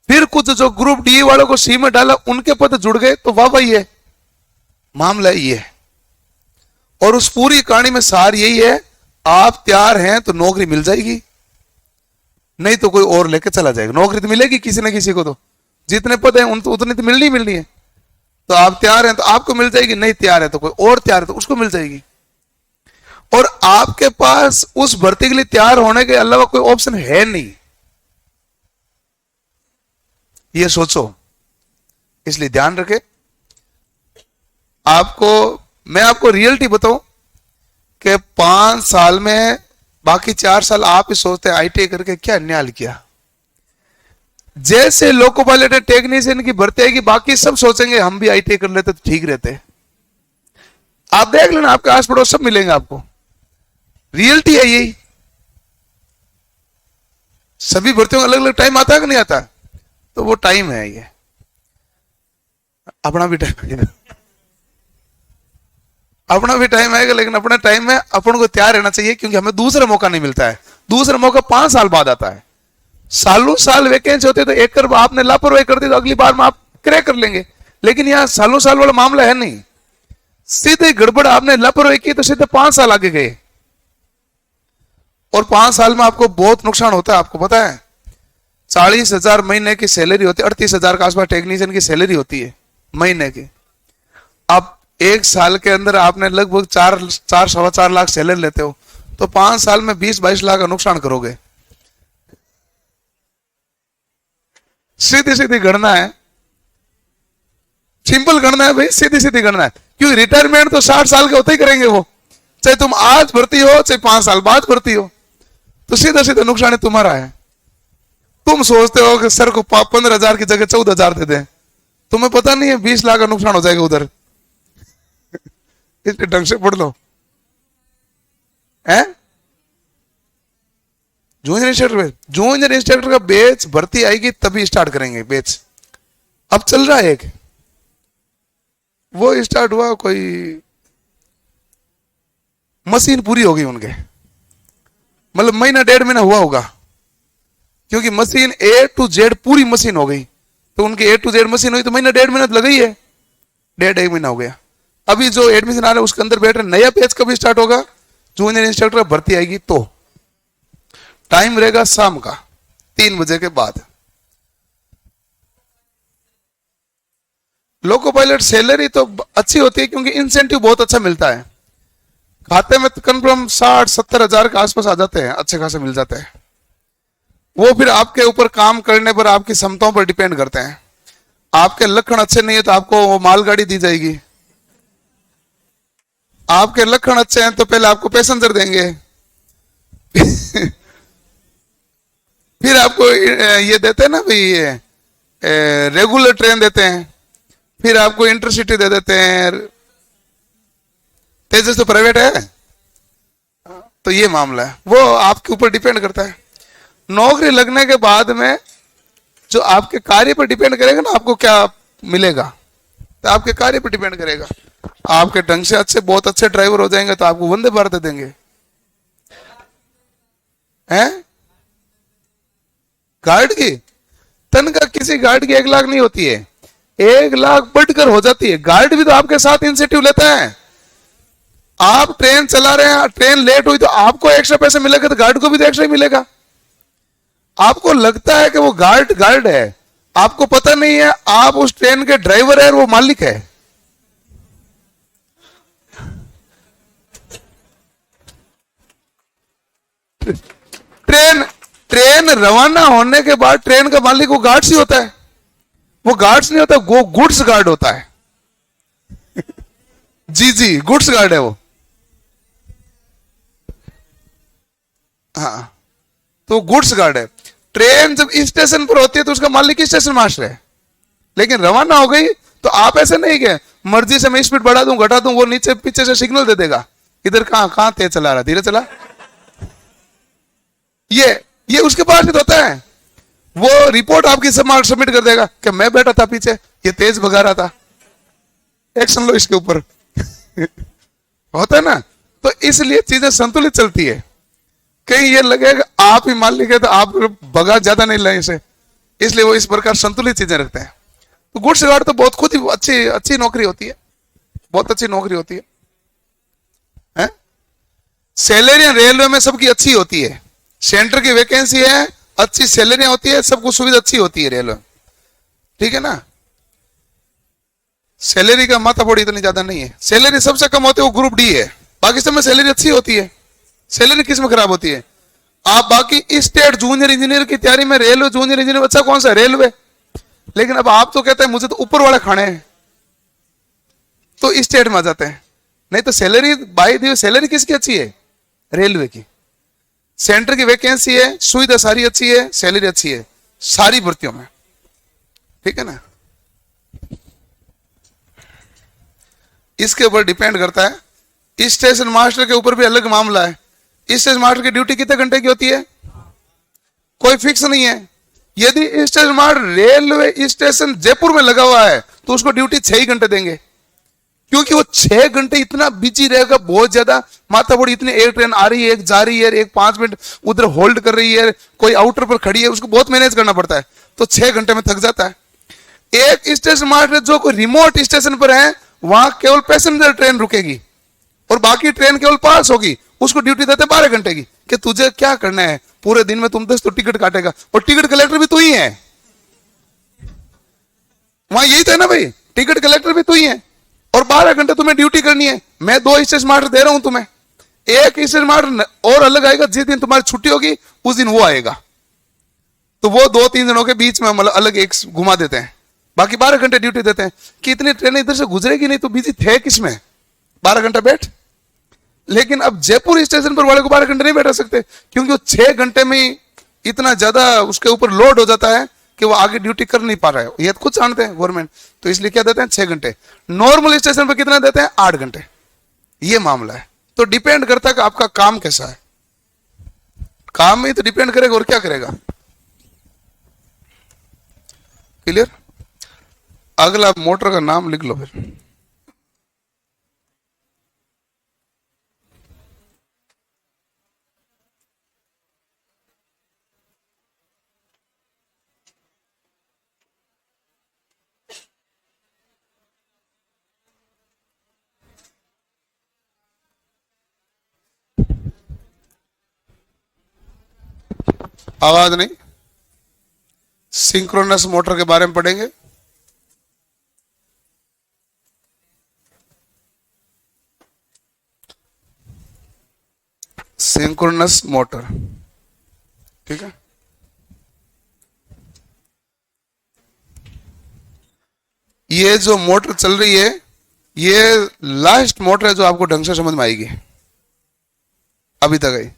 S1: फिर कुछ जो ग्रुप डी वालों को सी में डाला उनके पद जुड़ गए, तो वाह भाई है, मामला ये है। और उस पूरी कहानी में सार यही है, आप तैयार हैं तो नौकरी मिल जाएगी, नहीं तो कोई और लेके चला जाएगा। नौकरी तो मिलेगी किसी ना किसी को, तो जितने पद हैं उन तो उतनी तो मिलनी है। तो आप तैयार हैं तो आपको मिल जाएगी, नहीं तैयार है तो कोई और तैयार है तो उसको मिल जाएगी। और आपके पास उस भर्ती के लिए तैयार होने के अलावा कोई ऑप्शन है नहीं, ये सोचो। इसलिए ध्यान रखें। मैं आपको रियलिटी बताऊं कि 5 साल में बाकी 4 साल आप ही सोचते हैं आईटीआई करके क्या न्याय किया। जैसे लोको पायलट टेक्नीशियन की भर्ती आएगी बाकी सब सोचेंगे हम भी आईटीआई कर लेते तो ठीक रहते। आप देख लेना, आपके आस पड़ोस सब मिलेंगे आपको। रियलिटी है यही। सभी भर्तियों का अलग अलग टाइम आता है कि नहीं आता, तो वो टाइम है ये, अपना भी टाइम है, अपना भी टाइम आएगा। लेकिन अपने टाइम में अपन को तैयार रहना चाहिए, क्योंकि हमें दूसरा मौका नहीं मिलता है। दूसरा मौका 5 साल बाद आता है। सालों साल वैकेंसी होते तो एक कर आपने लापरवाही कर दी तो अगली बार में आप क्रैक कर लेंगे। लेकिन यहां सालों साल वाला मामला है नहीं, सीधे गड़बड़ आपने लापरवाही की तो सीधे 5 साल आगे गए। और 5 साल में आपको बहुत नुकसान होता है, आपको पता है। 40,000 महीने की सैलरी होती है, 38,000 के आसपास टेक्नीशियन की सैलरी होती है महीने की। अब 1 साल के अंदर आपने लगभग 4-4.25 लाख सैलरी लेते हो, तो 5 साल में 20-22 लाख का नुकसान करोगे। सीधी सीधी गणना है, सिंपल गणना है भाई, सीधी सीधी गणना है। क्योंकि रिटायरमेंट तो 60 साल के होते ही करेंगे वो, चाहे तुम आज भर्ती हो चाहे 5 साल बाद भर्ती हो, तो सीधा सीधा नुकसान तुम्हारा है। तुम सोचते हो कि सर को 15,000 की जगह 14,000 दे दें, तुम्हें पता नहीं है 20 लाख का नुकसान हो जाएगा उधर। इसलिए ढंग से पढ़ लो। है जूनियर इंस्ट्रक्टर का बैच भर्ती आएगी तभी स्टार्ट करेंगे बैच। अब चल रहा है एक, वो स्टार्ट हुआ, कोई मशीन पूरी हो गई उनके, मतलब महीना 1.5 महीना हुआ होगा, क्योंकि मशीन A to Z पूरी मशीन हो गई। तो उनकी A to Z मशीन हुई तो महीना 1.5 महीना लगा ही है, 1.5 महीना हो गया। अभी जो एडमिशन आ रहा है उसके अंदर बैठ रहे, नया बैच कभी स्टार्ट होगा, जूनियर इंस्ट्रक्टर भर्ती आएगी तो टाइम रहेगा शाम का 3 बजे के बाद। लोको पायलट सैलरी तो अच्छी होती है क्योंकि इंसेंटिव बहुत अच्छा मिलता है। खाते में कन्फर्म 60-70 हजार के आसपास आ जाते हैं, अच्छे खासे मिल जाते हैं। वो फिर आपके ऊपर काम करने पर, आपकी क्षमताओं पर डिपेंड करते हैं। आपके लक्षण अच्छे नहीं है तो आपको वो मालगाड़ी दी जाएगी। आपके लक्षण अच्छे हैं तो पहले आपको पैसेंजर देंगे फिर आपको ये देते हैं ना भाई, ये रेगुलर ट्रेन देते हैं, फिर आपको इंटरसिटी दे देते हैं। तेजस तो प्राइवेट है, तो ये मामला है, वो आपके ऊपर डिपेंड करता है। नौकरी लगने के बाद में जो आपके कार्य पर डिपेंड करेगा ना, आपको क्या मिलेगा, तो आपके कार्य पर डिपेंड करेगा। आपके ढंग से अच्छे, बहुत अच्छे ड्राइवर हो जाएंगे तो आपको वंदे भारत देंगे। हैं गार्ड की तनख्वाह किसी गार्ड की 1 लाख नहीं होती है, 1 लाख बढ़कर हो जाती है। गार्ड भी तो आपके साथ इंसेंटिव लेता है। आप ट्रेन चला रहे हैं, ट्रेन लेट हुई तो आपको एक्स्ट्रा पैसे मिलेगा, तो गार्ड को भी तो एक्स्ट्रा ही मिलेगा। आपको लगता है कि वो गार्ड है, आपको पता नहीं है आप उस ट्रेन के ड्राइवर है और वो मालिक है। ट्रेन रवाना होने के बाद ट्रेन का मालिक वो गार्ड्स ही होता है। वो गार्ड्स नहीं होता, वो गुड्स गार्ड होता है जी, गुड्स गार्ड है वो। हाँ, तो गुड्स गार्ड है। ट्रेन जब इस स्टेशन पर होती है तो उसका मालिक ही स्टेशन मास्टर है, लेकिन रवाना हो गई तो आप ऐसे नहीं कि मर्जी से मैं स्पीड बढ़ा दूं घटा दूं, वो नीचे पीछे से सिग्नल दे देगा इधर कहां कहां तेज चला रहा, धीरे चला। ये उसके पास भी होता है, वो रिपोर्ट आपकी सबमिट कर देगा कि मैं बैठा था पीछे, ये तेज भगा रहा था, एक्शन लो इसके ऊपर। होता है ना, तो इसलिए चीजें संतुलित चलती है। कहीं ये लगेगा आप ही मालिक है तो आप भगा ज्यादा नहीं लाए इसे, इसलिए वो इस प्रकार संतुलित चीजें रखते हैं। तो गुड्स गार्ड तो बहुत खुद ही अच्छी अच्छी नौकरी होती है, बहुत अच्छी नौकरी होती है? सैलरी रेलवे में सबकी अच्छी होती है, सेंटर की वैकेंसी है, अच्छी सैलरी होती है, सब कुछ सुविधा अच्छी होती है रेलवे, ठीक है ना। सैलरी का माथाफोड़ इतनी ज्यादा नहीं है, सैलरी सबसे कम होती है वो ग्रुप डी है, बाकी सब में सैलरी अच्छी होती है। सैलरी किस में खराब होती है? आप बाकी स्टेट जूनियर इंजीनियर की तैयारी में रेलवे जूनियर इंजीनियर अच्छा कौन सा है? रेलवे। लेकिन अब आप तो कहते हैं मुझे तो ऊपर वाले खाने हैं, तो स्टेट में आ जाते हैं। नहीं तो सैलरी बाई दी सैलरी किसकी अच्छी है? रेलवे की। सेंटर की वैकेंसी है, सुविधा सारी अच्छी है, सैलरी अच्छी है सारी भर्तियों में, ठीक है ना। इसके ऊपर डिपेंड करता है। स्टेशन मास्टर के ऊपर भी अलग मामला है। स्टेशन मास्टर की ड्यूटी कितने घंटे की होती है? कोई फिक्स नहीं है। यदि station master railway station Jaipur में लगा हुआ है तो उसको ड्यूटी 6 ही घंटे देंगे, क्योंकि वो 6 घंटे इतना बिजी रहेगा, बहुत ज्यादा माथाफोड़, इतनी एक ट्रेन आ रही है, एक जा रही है, एक 5 मिनट उधर होल्ड कर रही है, कोई आउटर पर खड़ी है, उसको बहुत मैनेज करना पड़ता है, तो 6 घंटे में थक जाता है। एक स्टेशन मास्टर जो कोई रिमोट स्टेशन पर है, वहां केवल पैसेंजर ट्रेन रुकेगी और बाकी ट्रेन केवल पास होगी, उसको ड्यूटी देते 12 घंटे की, कि तुझे क्या करना है पूरे दिन में, तुम 10 तो टिकट काटेगा, और टिकट कलेक्टर भी तू ही है वहां, यही तो है ना भाई, टिकट कलेक्टर भी तू ही है, और 12 घंटे तुम्हें ड्यूटी करनी है। मैं 2 स्टेशन मास्टर दे रहा हूं तुम्हें, एक स्टेशन मास्टर और अलग आएगा, जिस दिन तुम्हारी छुट्टी होगी उस दिन वो आएगा, तो वो 2-3 दिनों के बीच में मतलब अलग एक घुमा देते हैं, बाकी 12 घंटे ड्यूटी देते हैं। कि इतनी ट्रेनें इधर से गुजरेगी नहीं, तो बिजी थे किसमें? 12 घंटा बैठ। लेकिन अब जयपुर स्टेशन पर वाले को 12 घंटे नहीं बैठा सकते, क्योंकि वो 6 घंटे में इतना ज्यादा उसके ऊपर लोड हो जाता है कि वो आगे ड्यूटी कर नहीं पा रहा है, ये खुद जानते हैं गवर्नमेंट, तो इसलिए क्या देते हैं 6 घंटे। नॉर्मल स्टेशन पर कितना देते हैं? 8 घंटे। ये मामला है। तो डिपेंड करता है कि आपका काम कैसा है, काम में तो डिपेंड करेगा, और क्या करेगा। क्लियर? अगला मोटर का नाम लिख लो फिर। आवाज नहीं। सिंक्रोनस मोटर के बारे में पढ़ेंगे। सिंक्रोनस मोटर, ठीक है। ये जो मोटर चल रही है, ये लास्ट मोटर है जो आपको ढंग से समझ में आएगी अभी तक आई।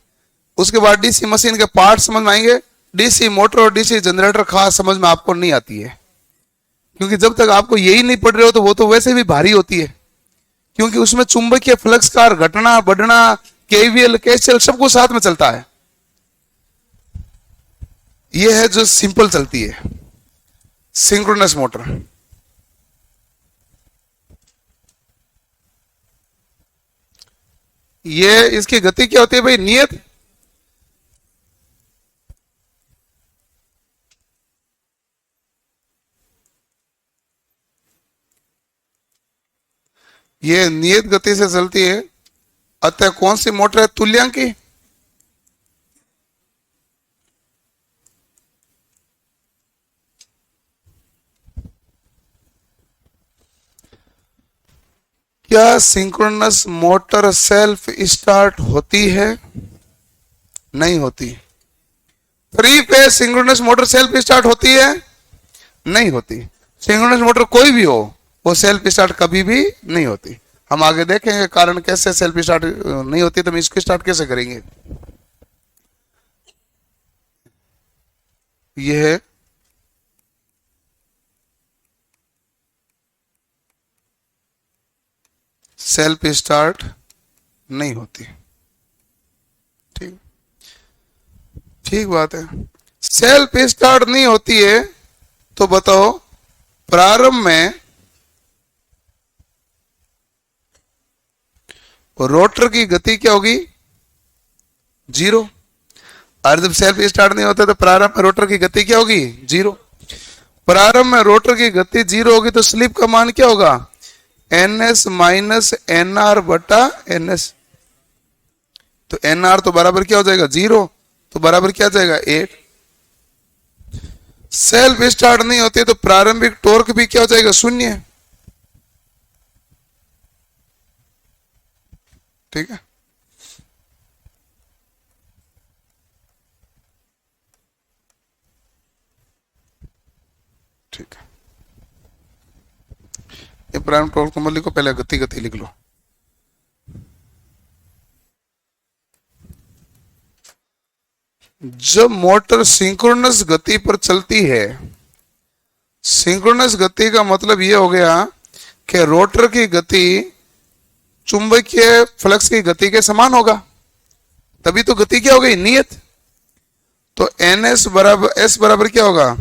S1: उसके बाद डीसी मशीन के पार्ट समझ में आएंगे। डीसी मोटर और डीसी जनरेटर खास समझ में आपको नहीं आती है, क्योंकि जब तक आपको यही नहीं पढ़ रहे हो तो वो तो वैसे भी भारी होती है, क्योंकि उसमें चुंबकीय फ्लक्स का घटना बढ़ना, केवीएल केसीएल सब कुछ साथ में चलता है। ये है जो सिंपल चलती है सिंक्रोनस मोटर। ये इसकी गति क्या होती है भाई? नियत। ये नियत गति से चलती है। अतः कौन सी मोटर है? तुल्यांकी। क्या सिंक्रोनस मोटर सेल्फ स्टार्ट होती है? नहीं होती। 3 phase synchronous motor self start होती है? नहीं होती। सिंक्रोनस मोटर कोई भी हो, वो सेल्फ स्टार्ट कभी भी नहीं होती। हम आगे देखेंगे कारण कैसे सेल्फ स्टार्ट नहीं होती, तो हम इसको स्टार्ट कैसे करेंगे। यह है सेल्फ स्टार्ट नहीं होती। ठीक, ठीक बात है। सेल्फ स्टार्ट नहीं होती है तो बताओ प्रारंभ में रोटर की गति क्या होगी? 0। और जब सेल्फ स्टार्ट नहीं होता तो प्रारंभ में रोटर की गति क्या होगी? 0। प्रारंभ में रोटर की गति 0 होगी तो स्लिप का मान क्या होगा? ns माइनस nr बटा ns। तो nr तो बराबर क्या हो जाएगा? 0। तो बराबर क्या जाएगा? 8। सेल्फ स्टार्ट नहीं होती तो प्रारंभिक टॉर्क भी क्या हो जाएगा? 0। ठीक है। ठीक है, ये प्रारंभ टॉर्क को मत लिखो, पहले गति गति लिख लो। जब मोटर सिंक्रोनस गति पर चलती है, सिंक्रोनस गति का मतलब यह हो गया कि रोटर की गति चुंबकीय फ्लक्स की गति के समान होगा, तभी तो गति क्या हो गई? नियत। तो ns बराबर s बराबर क्या होगा?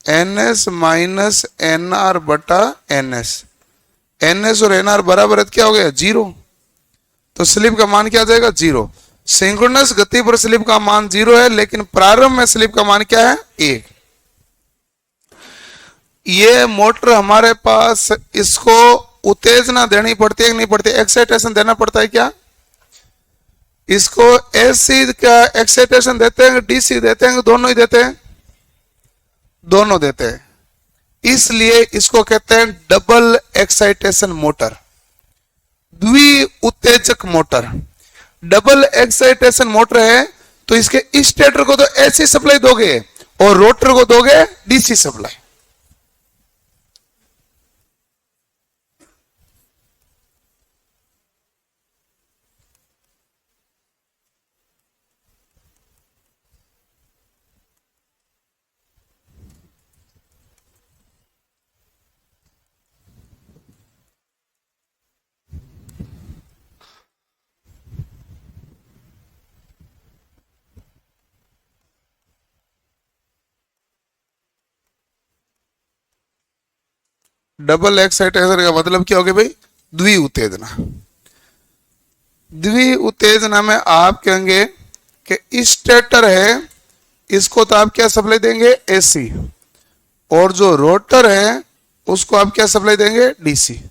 S1: ns माइनस nr बटा ns। ns और nr बराबर क्या हो गया? 0। तो स्लिप का मान क्या आ जाएगा? 0। सिंक्रोनस गति पर स्लिप का मान 0 है, लेकिन प्रारंभ में स्लिप का मान क्या है? 1। ये मोटर हमारे पास, इसको उत्तेजना देनी पड़ती है कि नहीं पड़ती? एक्साइटेशन देना पड़ता है क्या? इसको एसी का एक्साइटेशन देते हैं, डीसी देते हैं, दोनों ही देते हैं? दोनों देते हैं। इसलिए इसको कहते हैं डबल एक्साइटेशन मोटर, द्वि उत्तेजक मोटर। डबल एक्साइटेशन मोटर है तो इसके स्टेटर को तो एसी सप्लाई दोगे और रोटर को दोगे डीसी सप्लाई। डबल एक्साइटेशन का मतलब क्या हो गया भाई? द्वि उत्तेजना। द्वि उत्तेजना में आप कहेंगे कि स्टेटर है, इसको तो आप क्या सप्लाई देंगे? एसी। और जो रोटर है उसको आप क्या सप्लाई देंगे? डीसी।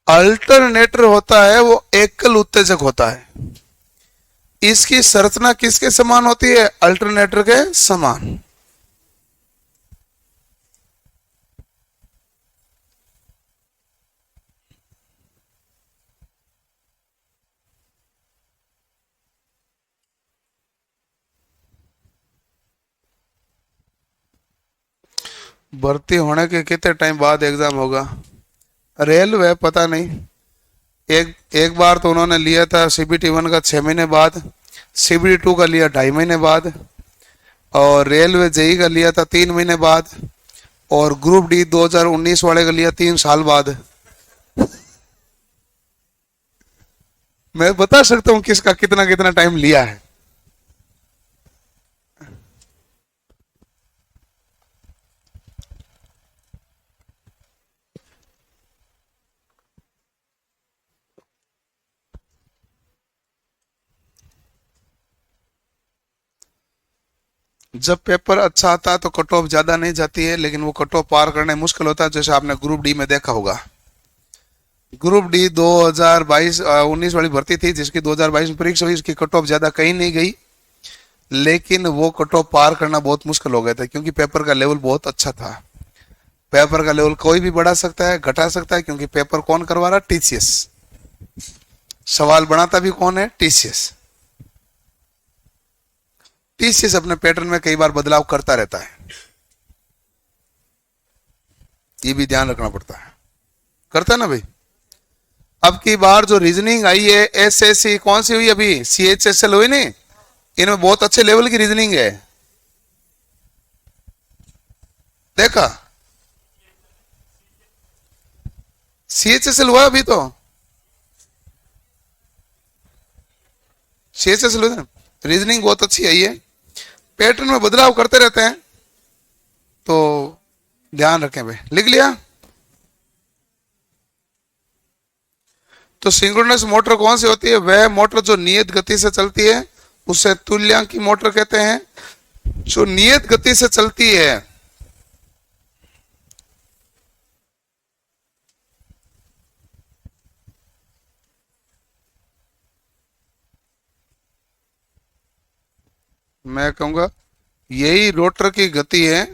S1: अल्टरनेटर होता है वो एकल उत्तेजक होता है। इसकी संरचना किसके समान होती है? अल्टरनेटर के समान। भर्ती होने के कितने टाइम बाद एग्जाम होगा? रेलवे पता नहीं। एक बार तो उन्होंने लिया था सीबीटी 1 का 6 महीने बाद, सीबीटी 2 का लिया 2.5 महीने बाद, और रेलवे जेई का लिया था 3 महीने बाद, और ग्रुप डी 2019 वाले का लिया 3 साल बाद। मैं बता सकता हूं किसका कितना कितना टाइम लिया है। जब पेपर अच्छा आता है तो कट ऑफ ज्यादा नहीं जाती है, लेकिन वो कट ऑफ पार करने मुश्किल होता है। जैसे आपने ग्रुप डी में देखा होगा, ग्रुप डी 2022-19 वाली भर्ती थी जिसकी 2022 में परीक्षा हुई, उसकी कट ऑफ ज्यादा कहीं नहीं गई, लेकिन वो कट ऑफ पार करना बहुत मुश्किल हो गया था क्योंकि पेपर का लेवल बहुत अच्छा था। पेपर का लेवल कोई भी बढ़ा सकता है, घटा सकता है, क्योंकि पेपर कौन करवा रहा? टीसीएस। सवाल बनाता भी कौन है? टीसीएस। टीसीएस अपने पैटर्न में कई बार बदलाव करता रहता है, ये भी ध्यान रखना पड़ता है। करता है ना भाई। अब की बार जो रीजनिंग आई है एसएससी कौन सी हुई अभी, सीएचएसएल हुई नहीं, इनमें बहुत अच्छे लेवल की रीजनिंग है। देखा सीएचएसएल हुआ अभी, तो सीएचएसएल हुआ ना, रीजनिंग बहुत अच्छी आई है। पैटर्न में बदलाव करते रहते हैं, तो ध्यान रखें भाई। लिख लिया। तो सिंक्रोनस मोटर कौन सी होती है, वह मोटर जो नियत गति से चलती है उसे तुल्यांकी मोटर कहते हैं। जो नियत गति से चलती है, मैं कहूंगा यही रोटर की गति है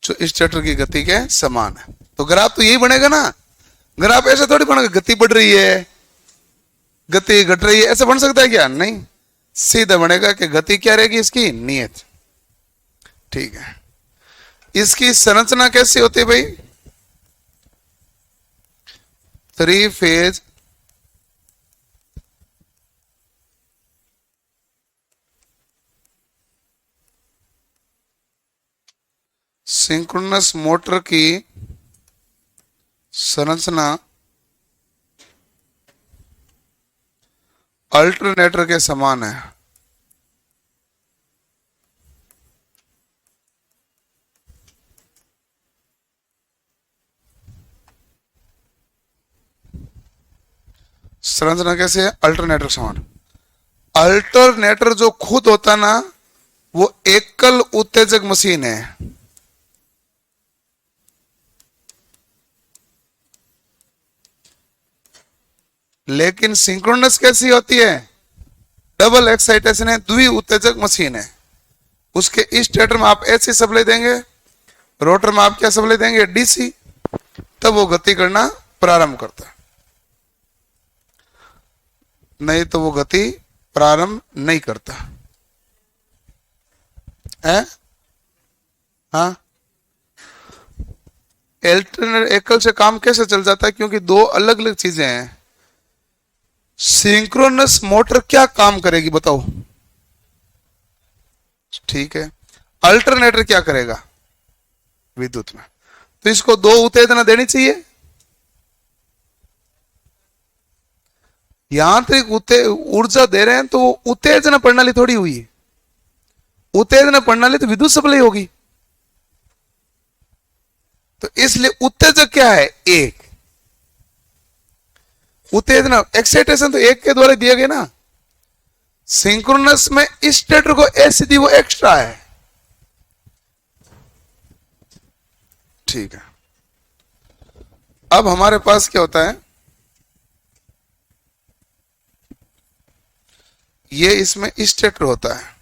S1: जो स्टेटर की गति के समान है। तो ग्राफ तो यही बनेगा ना, ग्राफ ऐसे थोड़ी बनेगा गति बढ़ रही है गति घट रही है, ऐसे बन सकता है क्या, नहीं। सीधा बनेगा कि गति क्या रहेगी इसकी, नियत। ठीक है। इसकी संरचना कैसी होती है भाई, 3 फेज सिंक्रोनस मोटर की संरचना अल्टरनेटर के समान है। संरचना कैसे है, अल्टरनेटर के समान। अल्टरनेटर जो खुद होता ना वो एकल उत्तेजक मशीन है, लेकिन सिंक्रोनस कैसी होती है, डबल एक्साइटेशन है, द्वि उत्तेजक मशीन है। उसके स्टेटर में आप एसी सप्लाई देंगे, रोटर में आप क्या सप्लाई देंगे, डीसी, तब वो गति करना प्रारंभ करता है, नहीं तो वो गति प्रारंभ नहीं करता है। हाँ, अल्टरनेटर एकल से काम कैसे चल जाता है, क्योंकि दो अलग अलग चीजें हैं। सिंक्रोनस मोटर क्या काम करेगी बताओ, ठीक है। अल्टरनेटर क्या करेगा विद्युत में, तो इसको दो उत्तेजना देनी चाहिए। यांत्रिक ऊर्जा दे रहे हैं तो उत्तेजना प्रणाली थोड़ी हुई है, उत्तेजना प्रणाली तो विद्युत सप्लाई होगी। तो इसलिए उत्तेजक क्या है, एक। उत्तेजना एक्साइटेशन तो एक के द्वारा दिया गया ना। सिंक्रोनस में स्टेटर को एसी दी, वो एक्स्ट्रा है। ठीक है। अब हमारे पास क्या होता है, ये इसमें स्टेटर होता है।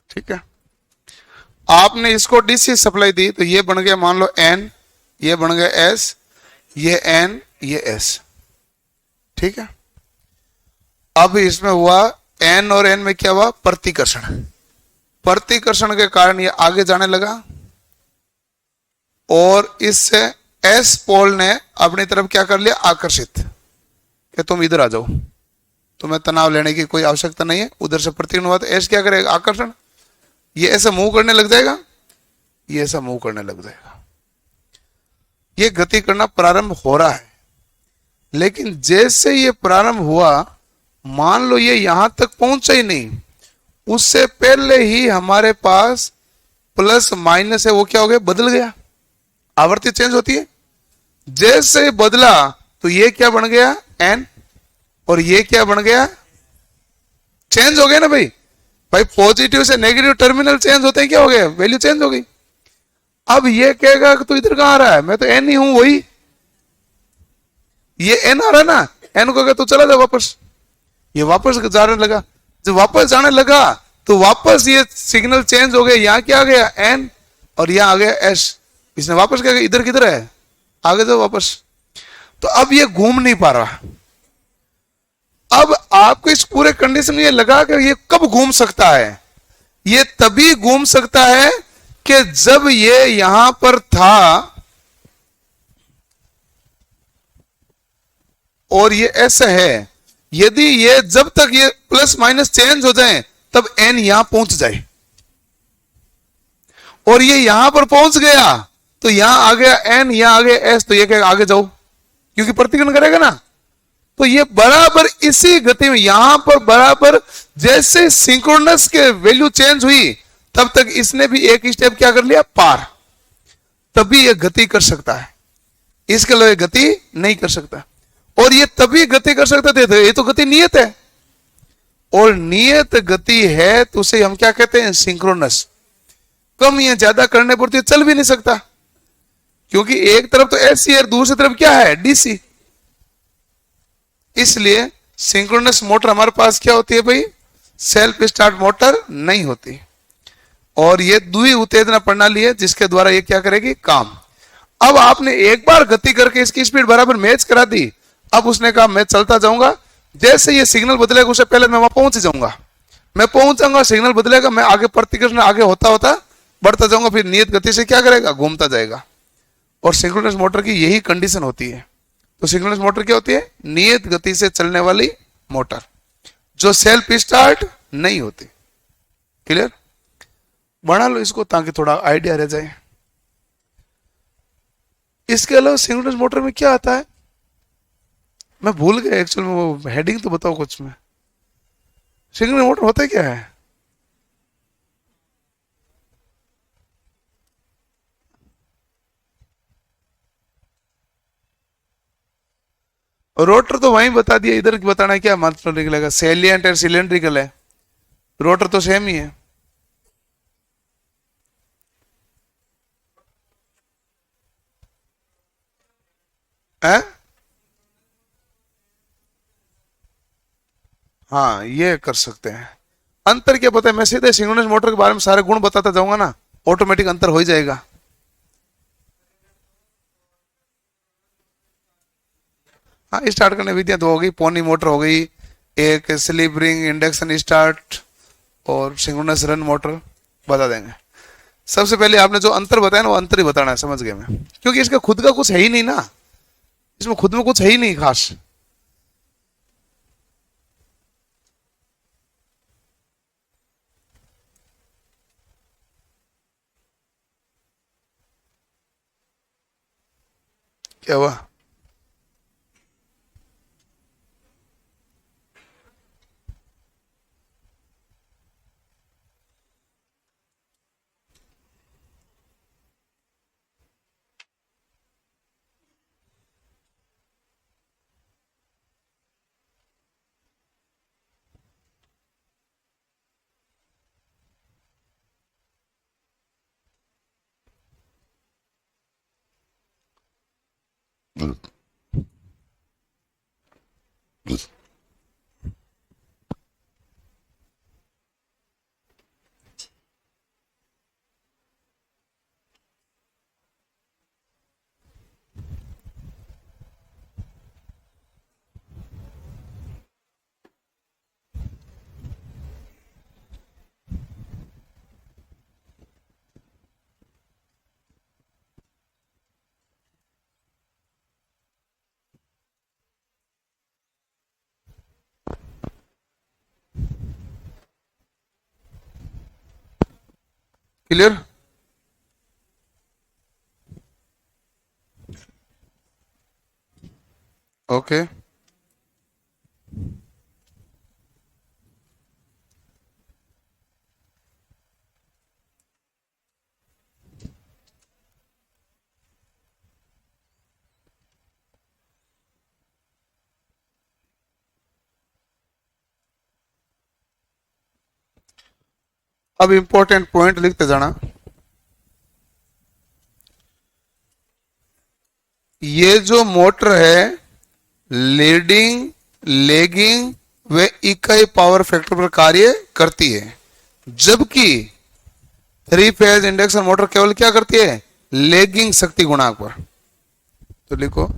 S1: ठीक है। आपने इसको डीसी सप्लाई दी तो ये बन गया मान लो एन, ये बन गया एस, ये एन, ये एस। ठीक है। अब इसमें हुआ एन और एन में क्या हुआ, प्रतिकर्षण। प्रतिकर्षण के कारण ये आगे जाने लगा और इससे एस पोल ने अपनी तरफ क्या कर लिया, आकर्षित, कि तुम इधर आ जाओ, तुम्हें तनाव लेने की कोई आवश्यकता नहीं है। उधर से प्रतिकर्षण हुआ तो एस क्या करेगा, आकर्षण, ये ऐसा मूव करने लग जाएगा, ये ऐसा मूव करने लग जाएगा। ये गति करना प्रारंभ हो रहा है, लेकिन जैसे ये प्रारंभ हुआ, मान लो ये यहां तक पहुंचा ही नहीं, उससे पहले ही हमारे पास प्लस माइनस है, वो क्या हो गया, बदल गया। आवृत्ति चेंज होती है, जैसे बदला तो ये क्या बन गया, एन, और ये क्या बन गया, चेंज हो गया ना भाई। भाई पॉजिटिव से नेगेटिव टर्मिनल चेंज होते हैं, क्या हो गया, वैल्यू चेंज हो गई। अब ये कहेगा कि तू इधर कहां आ रहा है, मैं तो एन ही हूं, वही ये एन आ रहा है ना, एन को कहे तू चला जा वापस, ये वापस जाने लगा। जब वापस जाने लगा तो वापस ये सिग्नल चेंज हो गया, यहां क्या आ गया, एन, और यहां आ गया एस। इसने वापस क्या, इधर किधर है, आगे जाओ वापस। तो अब ये घूम नहीं पा रहा। अब आपको इस पूरे कंडीशन में ये लगा कि ये कब घूम सकता है, ये तभी घूम सकता है कि जब ये यहां पर था और ये ऐसा है। यदि ये जब तक ये प्लस माइनस चेंज हो जाए तब एन यहां पहुंच जाए, और ये यहां पर पहुंच गया तो यहां आ गया एन, यहां आ गया एस, तो ये कहेगा आगे जाओ, क्योंकि प्रतिक्रमण करेगा ना। तो ये बराबर इसी गति में यहां पर बराबर जैसे सिंक्रोनस के वैल्यू चेंज हुई तब तक इसने भी एक स्टेप क्या कर लिया, पार। तभी ये गति कर सकता है, इसके लिए गति नहीं कर सकता। और ये तभी गति कर सकता थे, तो ये तो गति नियत है, और नियत गति है तो उसे हम क्या कहते हैं, सिंक्रोनस। कम या ज्यादा करने पर तो चल भी नहीं सकता, क्योंकि एक तरफ तो एसी है, दूसरी तरफ क्या है, डीसी। इसलिए सिंक्रोनस मोटर हमारे पास क्या होती है भाई, सेल्फ स्टार्ट मोटर नहीं होती। और ये द्वि उत्तेजना प्रणाली है जिसके द्वारा ये क्या करेगी, काम। अब आपने एक बार गति करके इसकी स्पीड बराबर मैच करा दी, अब उसने कहा मैं चलता जाऊंगा, जैसे ये सिग्नल बदलेगा उससे पहले मैं वहां पहुंच जाऊंगा, मैं पहुंच जाऊंगा, सिग्नल बदलेगा, मैं आगे प्रतिक्रमण आगे होता होता बढ़ता जाऊंगा, फिर नियत गति से क्या करेगा, घूमता जाएगा। और सिंक्रोनस मोटर की यही कंडीशन होती है। तो सिंक्रोनस मोटर क्या होती है, नियत गति से चलने वाली मोटर जो सेल्फ स्टार्ट नहीं होती। क्लियर, बना लो इसको ताकि थोड़ा आइडिया रह जाए। इसके अलावा सिंक्रोनस मोटर में क्या आता है, मैं भूल गया एक्चुअल में, वो हेडिंग तो बताओ कुछ में। सिंक्रोनस मोटर होता है क्या है, रोटर तो वहीं बता दिया, इधर बताना क्या मतलब निकलेगा, सैलिएंट और सिलेंड्रिकल है, रोटर तो सेम ही है। है? हाँ ये कर सकते हैं। अंतर क्या पता है, मैं सीधे सिंक्रोनस मोटर के बारे में सारे गुण बताता जाऊंगा ना, ऑटोमेटिक अंतर हो ही जाएगा। हाँ स्टार्ट करने विधियां तो हो गई, पोनी मोटर हो गई, एक स्लिप रिंग इंडक्शन स्टार्ट, और सिंक्रोनस रन मोटर बता देंगे। सबसे पहले आपने जो अंतर बताया ना, वो अंतर ही बताना है, समझ गए मैं, क्योंकि इसका खुद का कुछ है ही नहीं ना, इसमें खुद में कुछ है ही नहीं खास। क्या हुआ, क्लियर। ओके। अब इंपॉर्टेंट पॉइंट लिखते जाना। ये जो मोटर है लीडिंग, लेगिंग व इकाई पावर फैक्टर पर कार्य करती है, जबकि थ्री फेज इंडक्शन मोटर केवल क्या करती है, लेगिंग शक्ति गुणांक पर। तो लिखो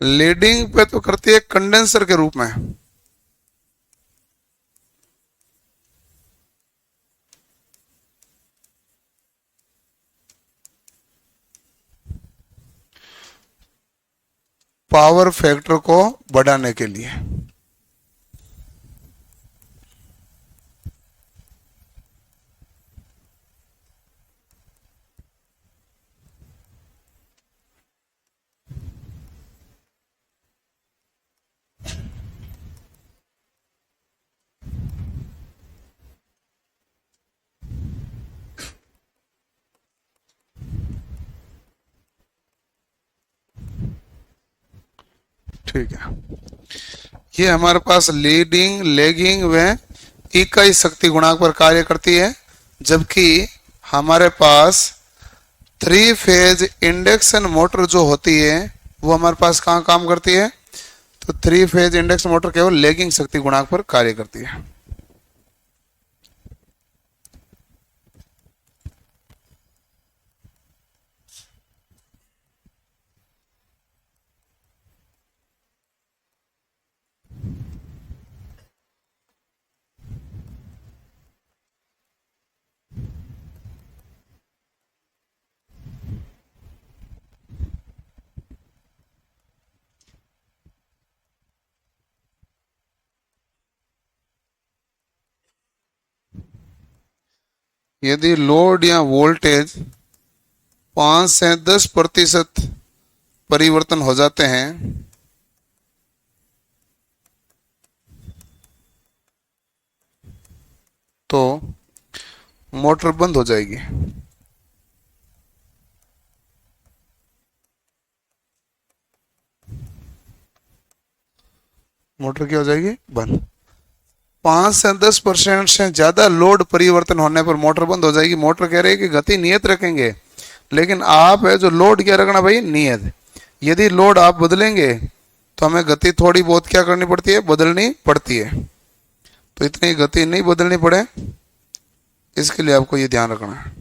S1: लीडिंग पे तो करती है कंडेंसर के रूप में, पावर फैक्टर को बढ़ाने के लिए। ठीक है, ये हमारे पास लीडिंग, लेगिंग व इकाई शक्ति गुणांक पर कार्य करती है, जबकि हमारे पास थ्री फेज इंडक्शन मोटर जो होती है वो हमारे पास कहाँ काम करती है, तो थ्री फेज इंडक्शन मोटर केवल लेगिंग शक्ति गुणांक पर कार्य करती है। यदि लोड या वोल्टेज 5 से 10% परिवर्तन हो जाते हैं तो मोटर बंद हो जाएगी। मोटर क्या हो जाएगी, बंद। 5 से 10% से ज्यादा लोड परिवर्तन होने पर मोटर बंद हो जाएगी। मोटर कह रही है कि गति नियत रखेंगे, लेकिन आप है जो लोड क्या रखना भाई, नियत। यदि लोड आप बदलेंगे तो हमें गति थोड़ी बहुत क्या करनी पड़ती है, बदलनी पड़ती है। तो इतनी गति नहीं बदलनी पड़े, इसके लिए आपको ये ध्यान रखना है।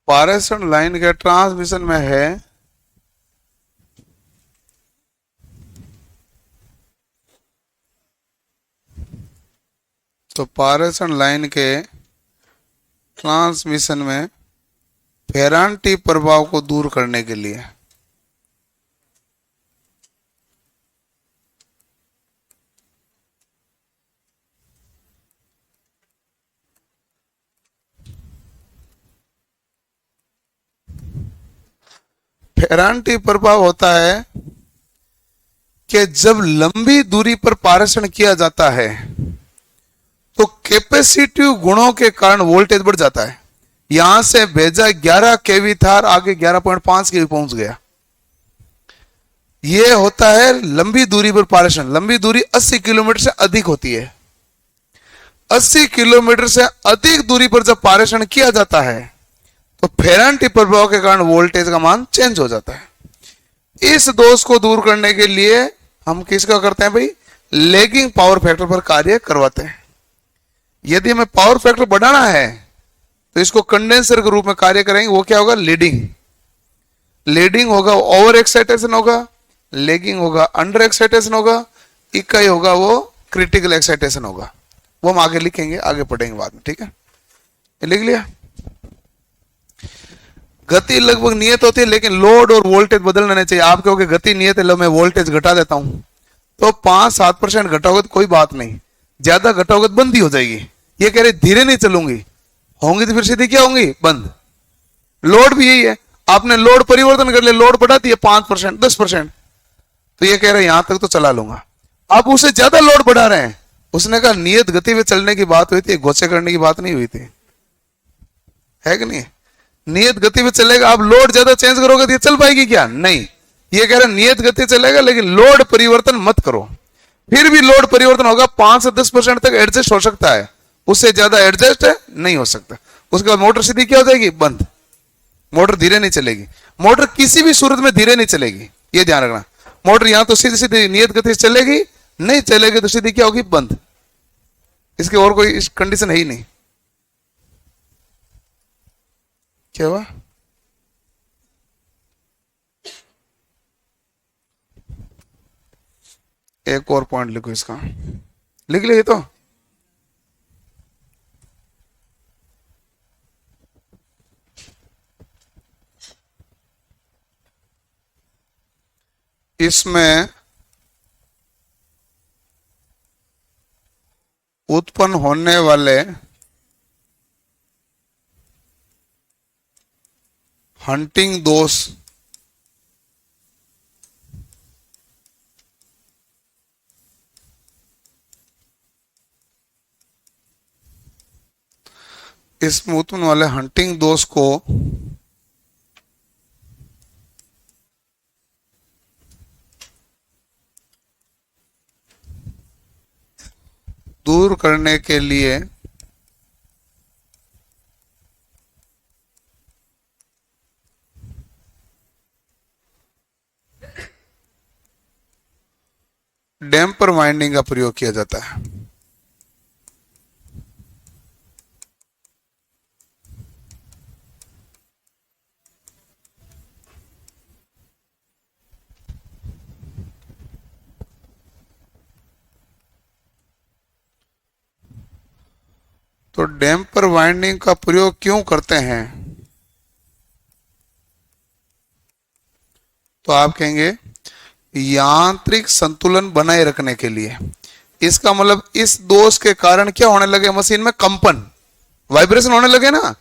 S1: पारेषण लाइन के ट्रांसमिशन में है तो पारेषण लाइन के ट्रांसमिशन में फेरांटी प्रभाव को दूर करने के लिए फेरांटी प्रभाव होता है कि जब लंबी दूरी पर पारेषण किया जाता है तो कैपेसिटिव गुणों के कारण वोल्टेज बढ़ जाता है। यहां से भेजा 11 केवी था, आगे 11.5 केवी पहुंच गया। यह होता है लंबी दूरी पर पारेषण। लंबी दूरी 80 किलोमीटर से अधिक होती है। 80 किलोमीटर से अधिक दूरी पर जब पारेषण किया जाता है तो फेरांटी प्रभाव के कारण वोल्टेज का मान चेंज हो जाता है। इस दोष को दूर करने के लिए हम किसका करते हैं भाई, लैगिंग पावर फैक्टर पर कार्य करवाते हैं। यदि हमें पावर फैक्टर बढ़ाना है तो इसको कंडेंसर के रूप में कार्य करेंगे। वो क्या होगा, लीडिंग। लीडिंग होगा ओवर एक्साइटेशन होगा, लैगिंग होगा अंडर एक्साइटेशन होगा, इकाई होगा वो क्रिटिकल एक्साइटेशन होगा। वो हम आगे लिखेंगे, आगे पढ़ेंगे बाद में, ठीक है। लिख लिया। गति लगभग नियत होती है, लेकिन लोड और वोल्टेज बदलना नहीं चाहिए। आप कहोगे गति नियत है, लो मैं वोल्टेज घटा देता हूं, तो 5-7% घटाओगे तो कोई बात नहीं, ज्यादा घटाओगे तो बंद ही हो जाएगी। ये कह रहे धीरे नहीं चलूंगी, होंगी तो फिर सीधी क्या होंगी, बंद। लोड भी यही है, आपने लोड परिवर्तन कर लिया, लोड बढ़ा दिया 5%, 10%, तो ये कह रहे यहां तक तो चला लूंगा। आप उसे ज्यादा लोड बढ़ा रहे हैं। उसने कहा नियत गति में चलने की बात हुई थी, गोचे करने की बात नहीं हुई थी, है कि नहीं। नियत गति में चलेगा, आप लोड ज्यादा चेंज करोगे तो ये चल पाएगी क्या, नहीं। ये कह रहे नियत गति चलेगा लेकिन लोड परिवर्तन मत करो। फिर भी लोड परिवर्तन होगा, 5 से 10% तक एडजस्ट हो सकता है, उससे ज्यादा एडजस्ट नहीं हो सकता। उसके बाद मोटर सीधी क्या हो जाएगी, बंद। मोटर धीरे नहीं चलेगी। मोटर किसी भी सूरत में धीरे नहीं चलेगी, ये ध्यान रखना। मोटर यहां तो सीधी सीधी नियत गति से चलेगी, नहीं चलेगी तो सीधी क्या होगी, बंद। इसके और कोई कंडीशन है ही नहीं। क्या हुआ, एक और पॉइंट लिखो इसका, लिख लिया तो। इसमें उत्पन्न होने वाले हंटिंग दोष इसमें उत्पन्न वाले हंटिंग दोष को दूर करने के लिए डैम्पर वाइंडिंग का प्रयोग किया जाता है। तो डैम्पर वाइंडिंग का प्रयोग क्यों करते हैं, तो आप कहेंगे यांत्रिक संतुलन बनाए रखने के लिए। इसका मतलब इस दोष के कारण क्या होने लगे, मशीन में कंपन, वाइब्रेशन होने लगे ना।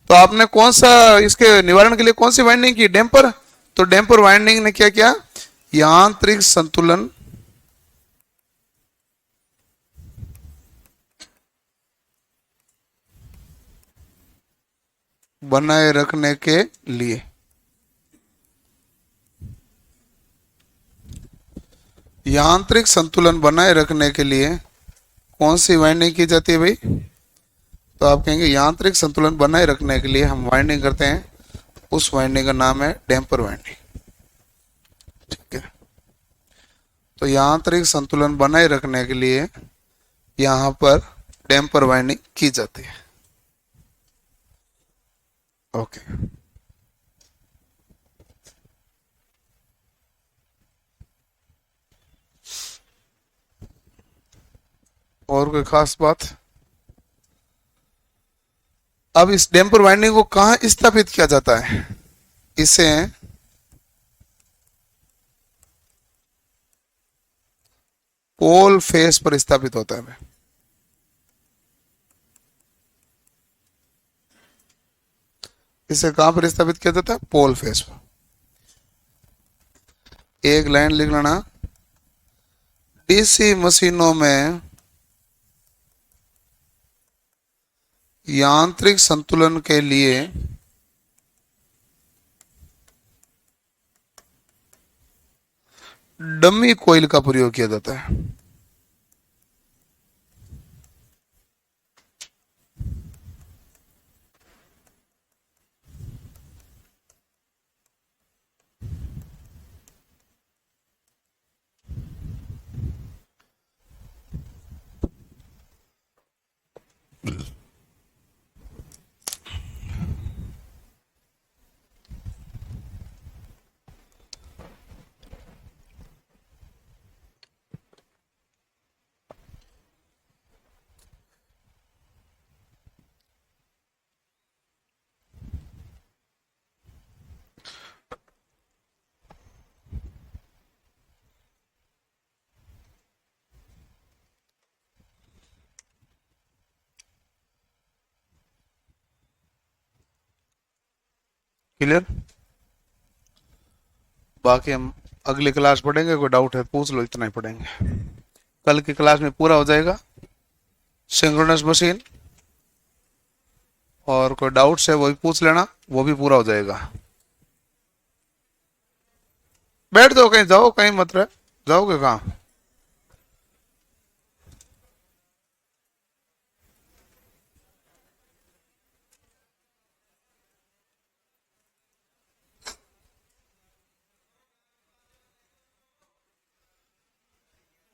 S1: तो आपने कौन सा इसके निवारण के लिए कौन सी वाइंडिंग की, डैम्पर। तो डैम्पर वाइंडिंग ने क्या किया, यांत्रिक संतुलन बनाए रखने के लिए, यांत्रिक संतुलन बनाए रखने के लिए कौन सी वाइंडिंग की जाती है भाई। तो आप कहेंगे यांत्रिक संतुलन बनाए रखने के लिए हम वाइंडिंग करते हैं, उस वाइंडिंग का नाम है डैम्पर वाइंडिंग, ठीक है। तो यांत्रिक संतुलन बनाए रखने के लिए यहां पर डैम्पर वाइंडिंग की जाती है, ओके। और कोई खास बात। अब इस डैम्पर वाइंडिंग को कहां स्थापित किया जाता है, इसे पोल फेस पर स्थापित होता है। इसे कहां पर स्थापित किया जाता है, पोल फेस पर। एक लाइन लिख लेना। डीसी मशीनों में यांत्रिक संतुलन के लिए डमी कोयल का प्रयोग किया जाता है। क्लियर? बाकी हम अगली क्लास पढ़ेंगे, कोई डाउट है पूछ लो, इतना ही पढ़ेंगे। कल की क्लास में पूरा हो जाएगा सिंक्रोनस मशीन, और कोई डाउट्स है वो भी पूछ लेना, वो भी पूरा हो जाएगा। बैठ जाओ, कहीं जाओ, कहीं मत रहे, जाओगे कहाँ?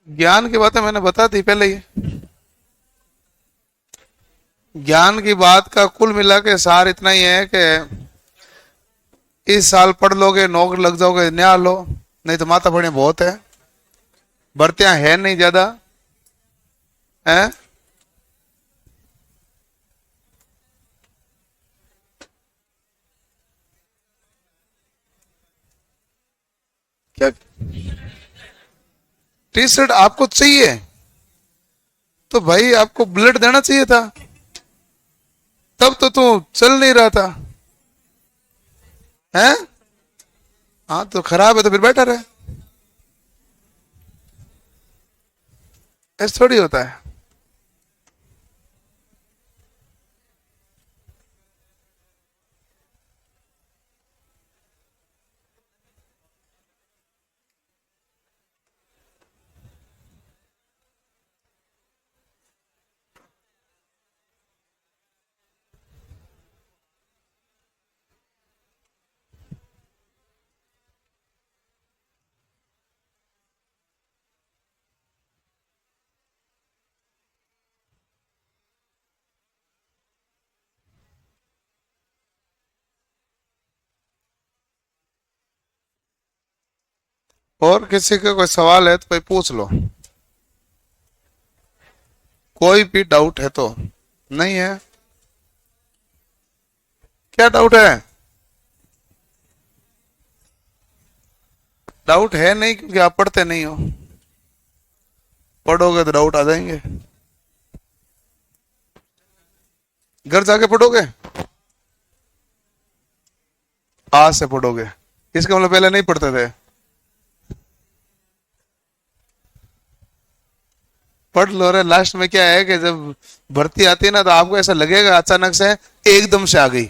S1: ज्ञान की बातें मैंने बता दी पहले ही। ज्ञान की बात का कुल मिला के सार इतना ही है कि इस साल पढ़ लोगे, नौकरी लग जाओगे, न्याय लो, नहीं तो माता पढ़ी बहुत है, भर्तियां है नहीं ज्यादा है। क्या टी शर्ट आपको चाहिए तो भाई आपको ब्लड देना चाहिए था, तब तो तू चल नहीं रहा था, हैं? हाँ तो खराब है तो फिर बैठा रहे, ऐसा थोड़ी होता है। और किसी का कोई सवाल है तो भाई पूछ लो, कोई भी डाउट है तो। नहीं है? क्या डाउट है? डाउट है नहीं क्योंकि आप पढ़ते नहीं हो, पढ़ोगे तो डाउट आ जाएंगे। घर जाके पढ़ोगे, आज से पढ़ोगे, इसका मतलब पहले नहीं पढ़ते थे। पढ़ लो रे, लास्ट में क्या है कि जब भर्ती आती है ना तो आपको ऐसा लगेगा अचानक से एकदम से आ गई।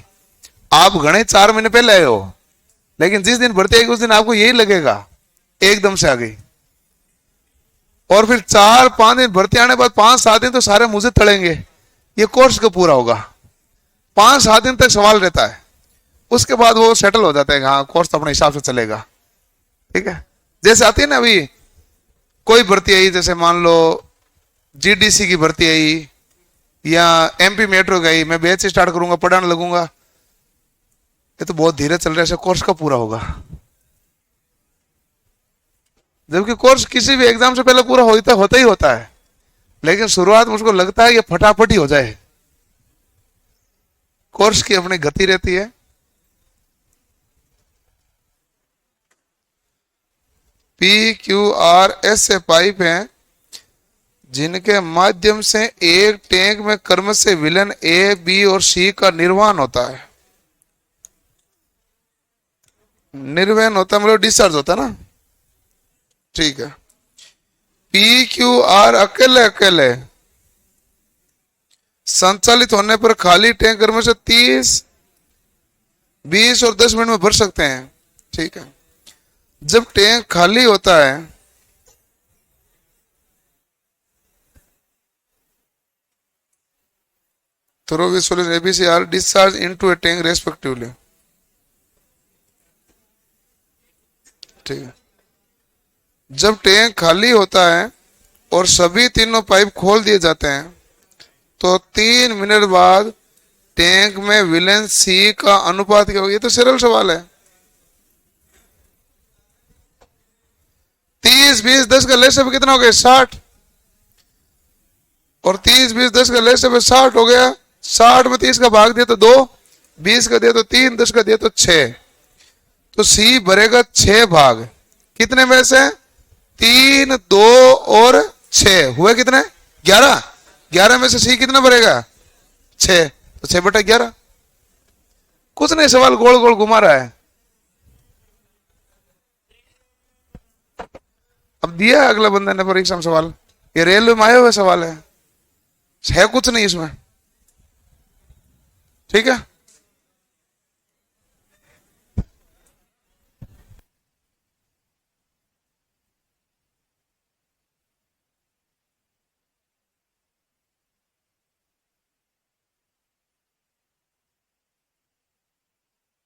S1: आप गणे 4 महीने पहले आए हो, लेकिन जिस दिन भर्ती आएगी उस दिन आपको यही लगेगा एकदम से आ गई। और फिर 4-5 दिन भर्ती आने के बाद 5-7 दिन तो सारे मुझे तड़ेंगे, ये कोर्स कब पूरा होगा? 5-7 दिन तक सवाल रहता है, उसके बाद वो सेटल हो जाता है, हाँ कोर्स तो अपने हिसाब से चलेगा। ठीक है? जैसे आती है ना अभी कोई भर्ती आई, जैसे मान लो जीडीसी की भर्ती आई या एमपी मेट्रो गई, मैं बैच स्टार्ट करूंगा, पढ़ाने लगूंगा, ये तो बहुत धीरे चल रहा है, कोर्स कब पूरा होगा? जबकि कोर्स किसी भी एग्जाम से पहले पूरा होता ही होता है, लेकिन शुरुआत मुझको लगता है ये फटाफट ही हो जाए। कोर्स की अपनी गति रहती है। पी क्यू आर एस से पाइप हैं जिनके माध्यम से एक टैंक में क्रम से विलन ए बी और सी का निर्वहन होता है। निर्वहन होता है मतलब डिस्चार्ज होता है ना, ठीक है। पी क्यू आर अकेले अकेले संचालित होने पर खाली टैंकर में से 30, 20 और 10 मिनट में भर सकते हैं। ठीक है। जब टैंक खाली होता है through with solution ABC or discharge into a tank respectively. ठीक है। जब टैंक खाली होता है और सभी तीनों पाइप खोल दिए जाते हैं तो 3 मिनट बाद टैंक में विलेन सी का अनुपात क्या होगा? ये तो सरल सवाल है। 30, 20, 10 का लेसे कितना हो गया? 60। और 30, 20, 10 का लेसे 60 हो गया। 60 में 30 का भाग दिया तो 2, 20 का दिया तो 3, 10 का दिया तो 6। तो सी भरेगा 6 भाग। कितने में से? 3, 2 और 6 हुए कितने? 11। 11 में से सी कितना भरेगा? 6। तो 6/11। कुछ नहीं, सवाल गोल गोल घुमा रहा है। अब दिया अगला बंदे ने परीक्षा में सवाल, ये रेलवे में आए हुए सवाल है कुछ नहीं इसमें। ठीक है।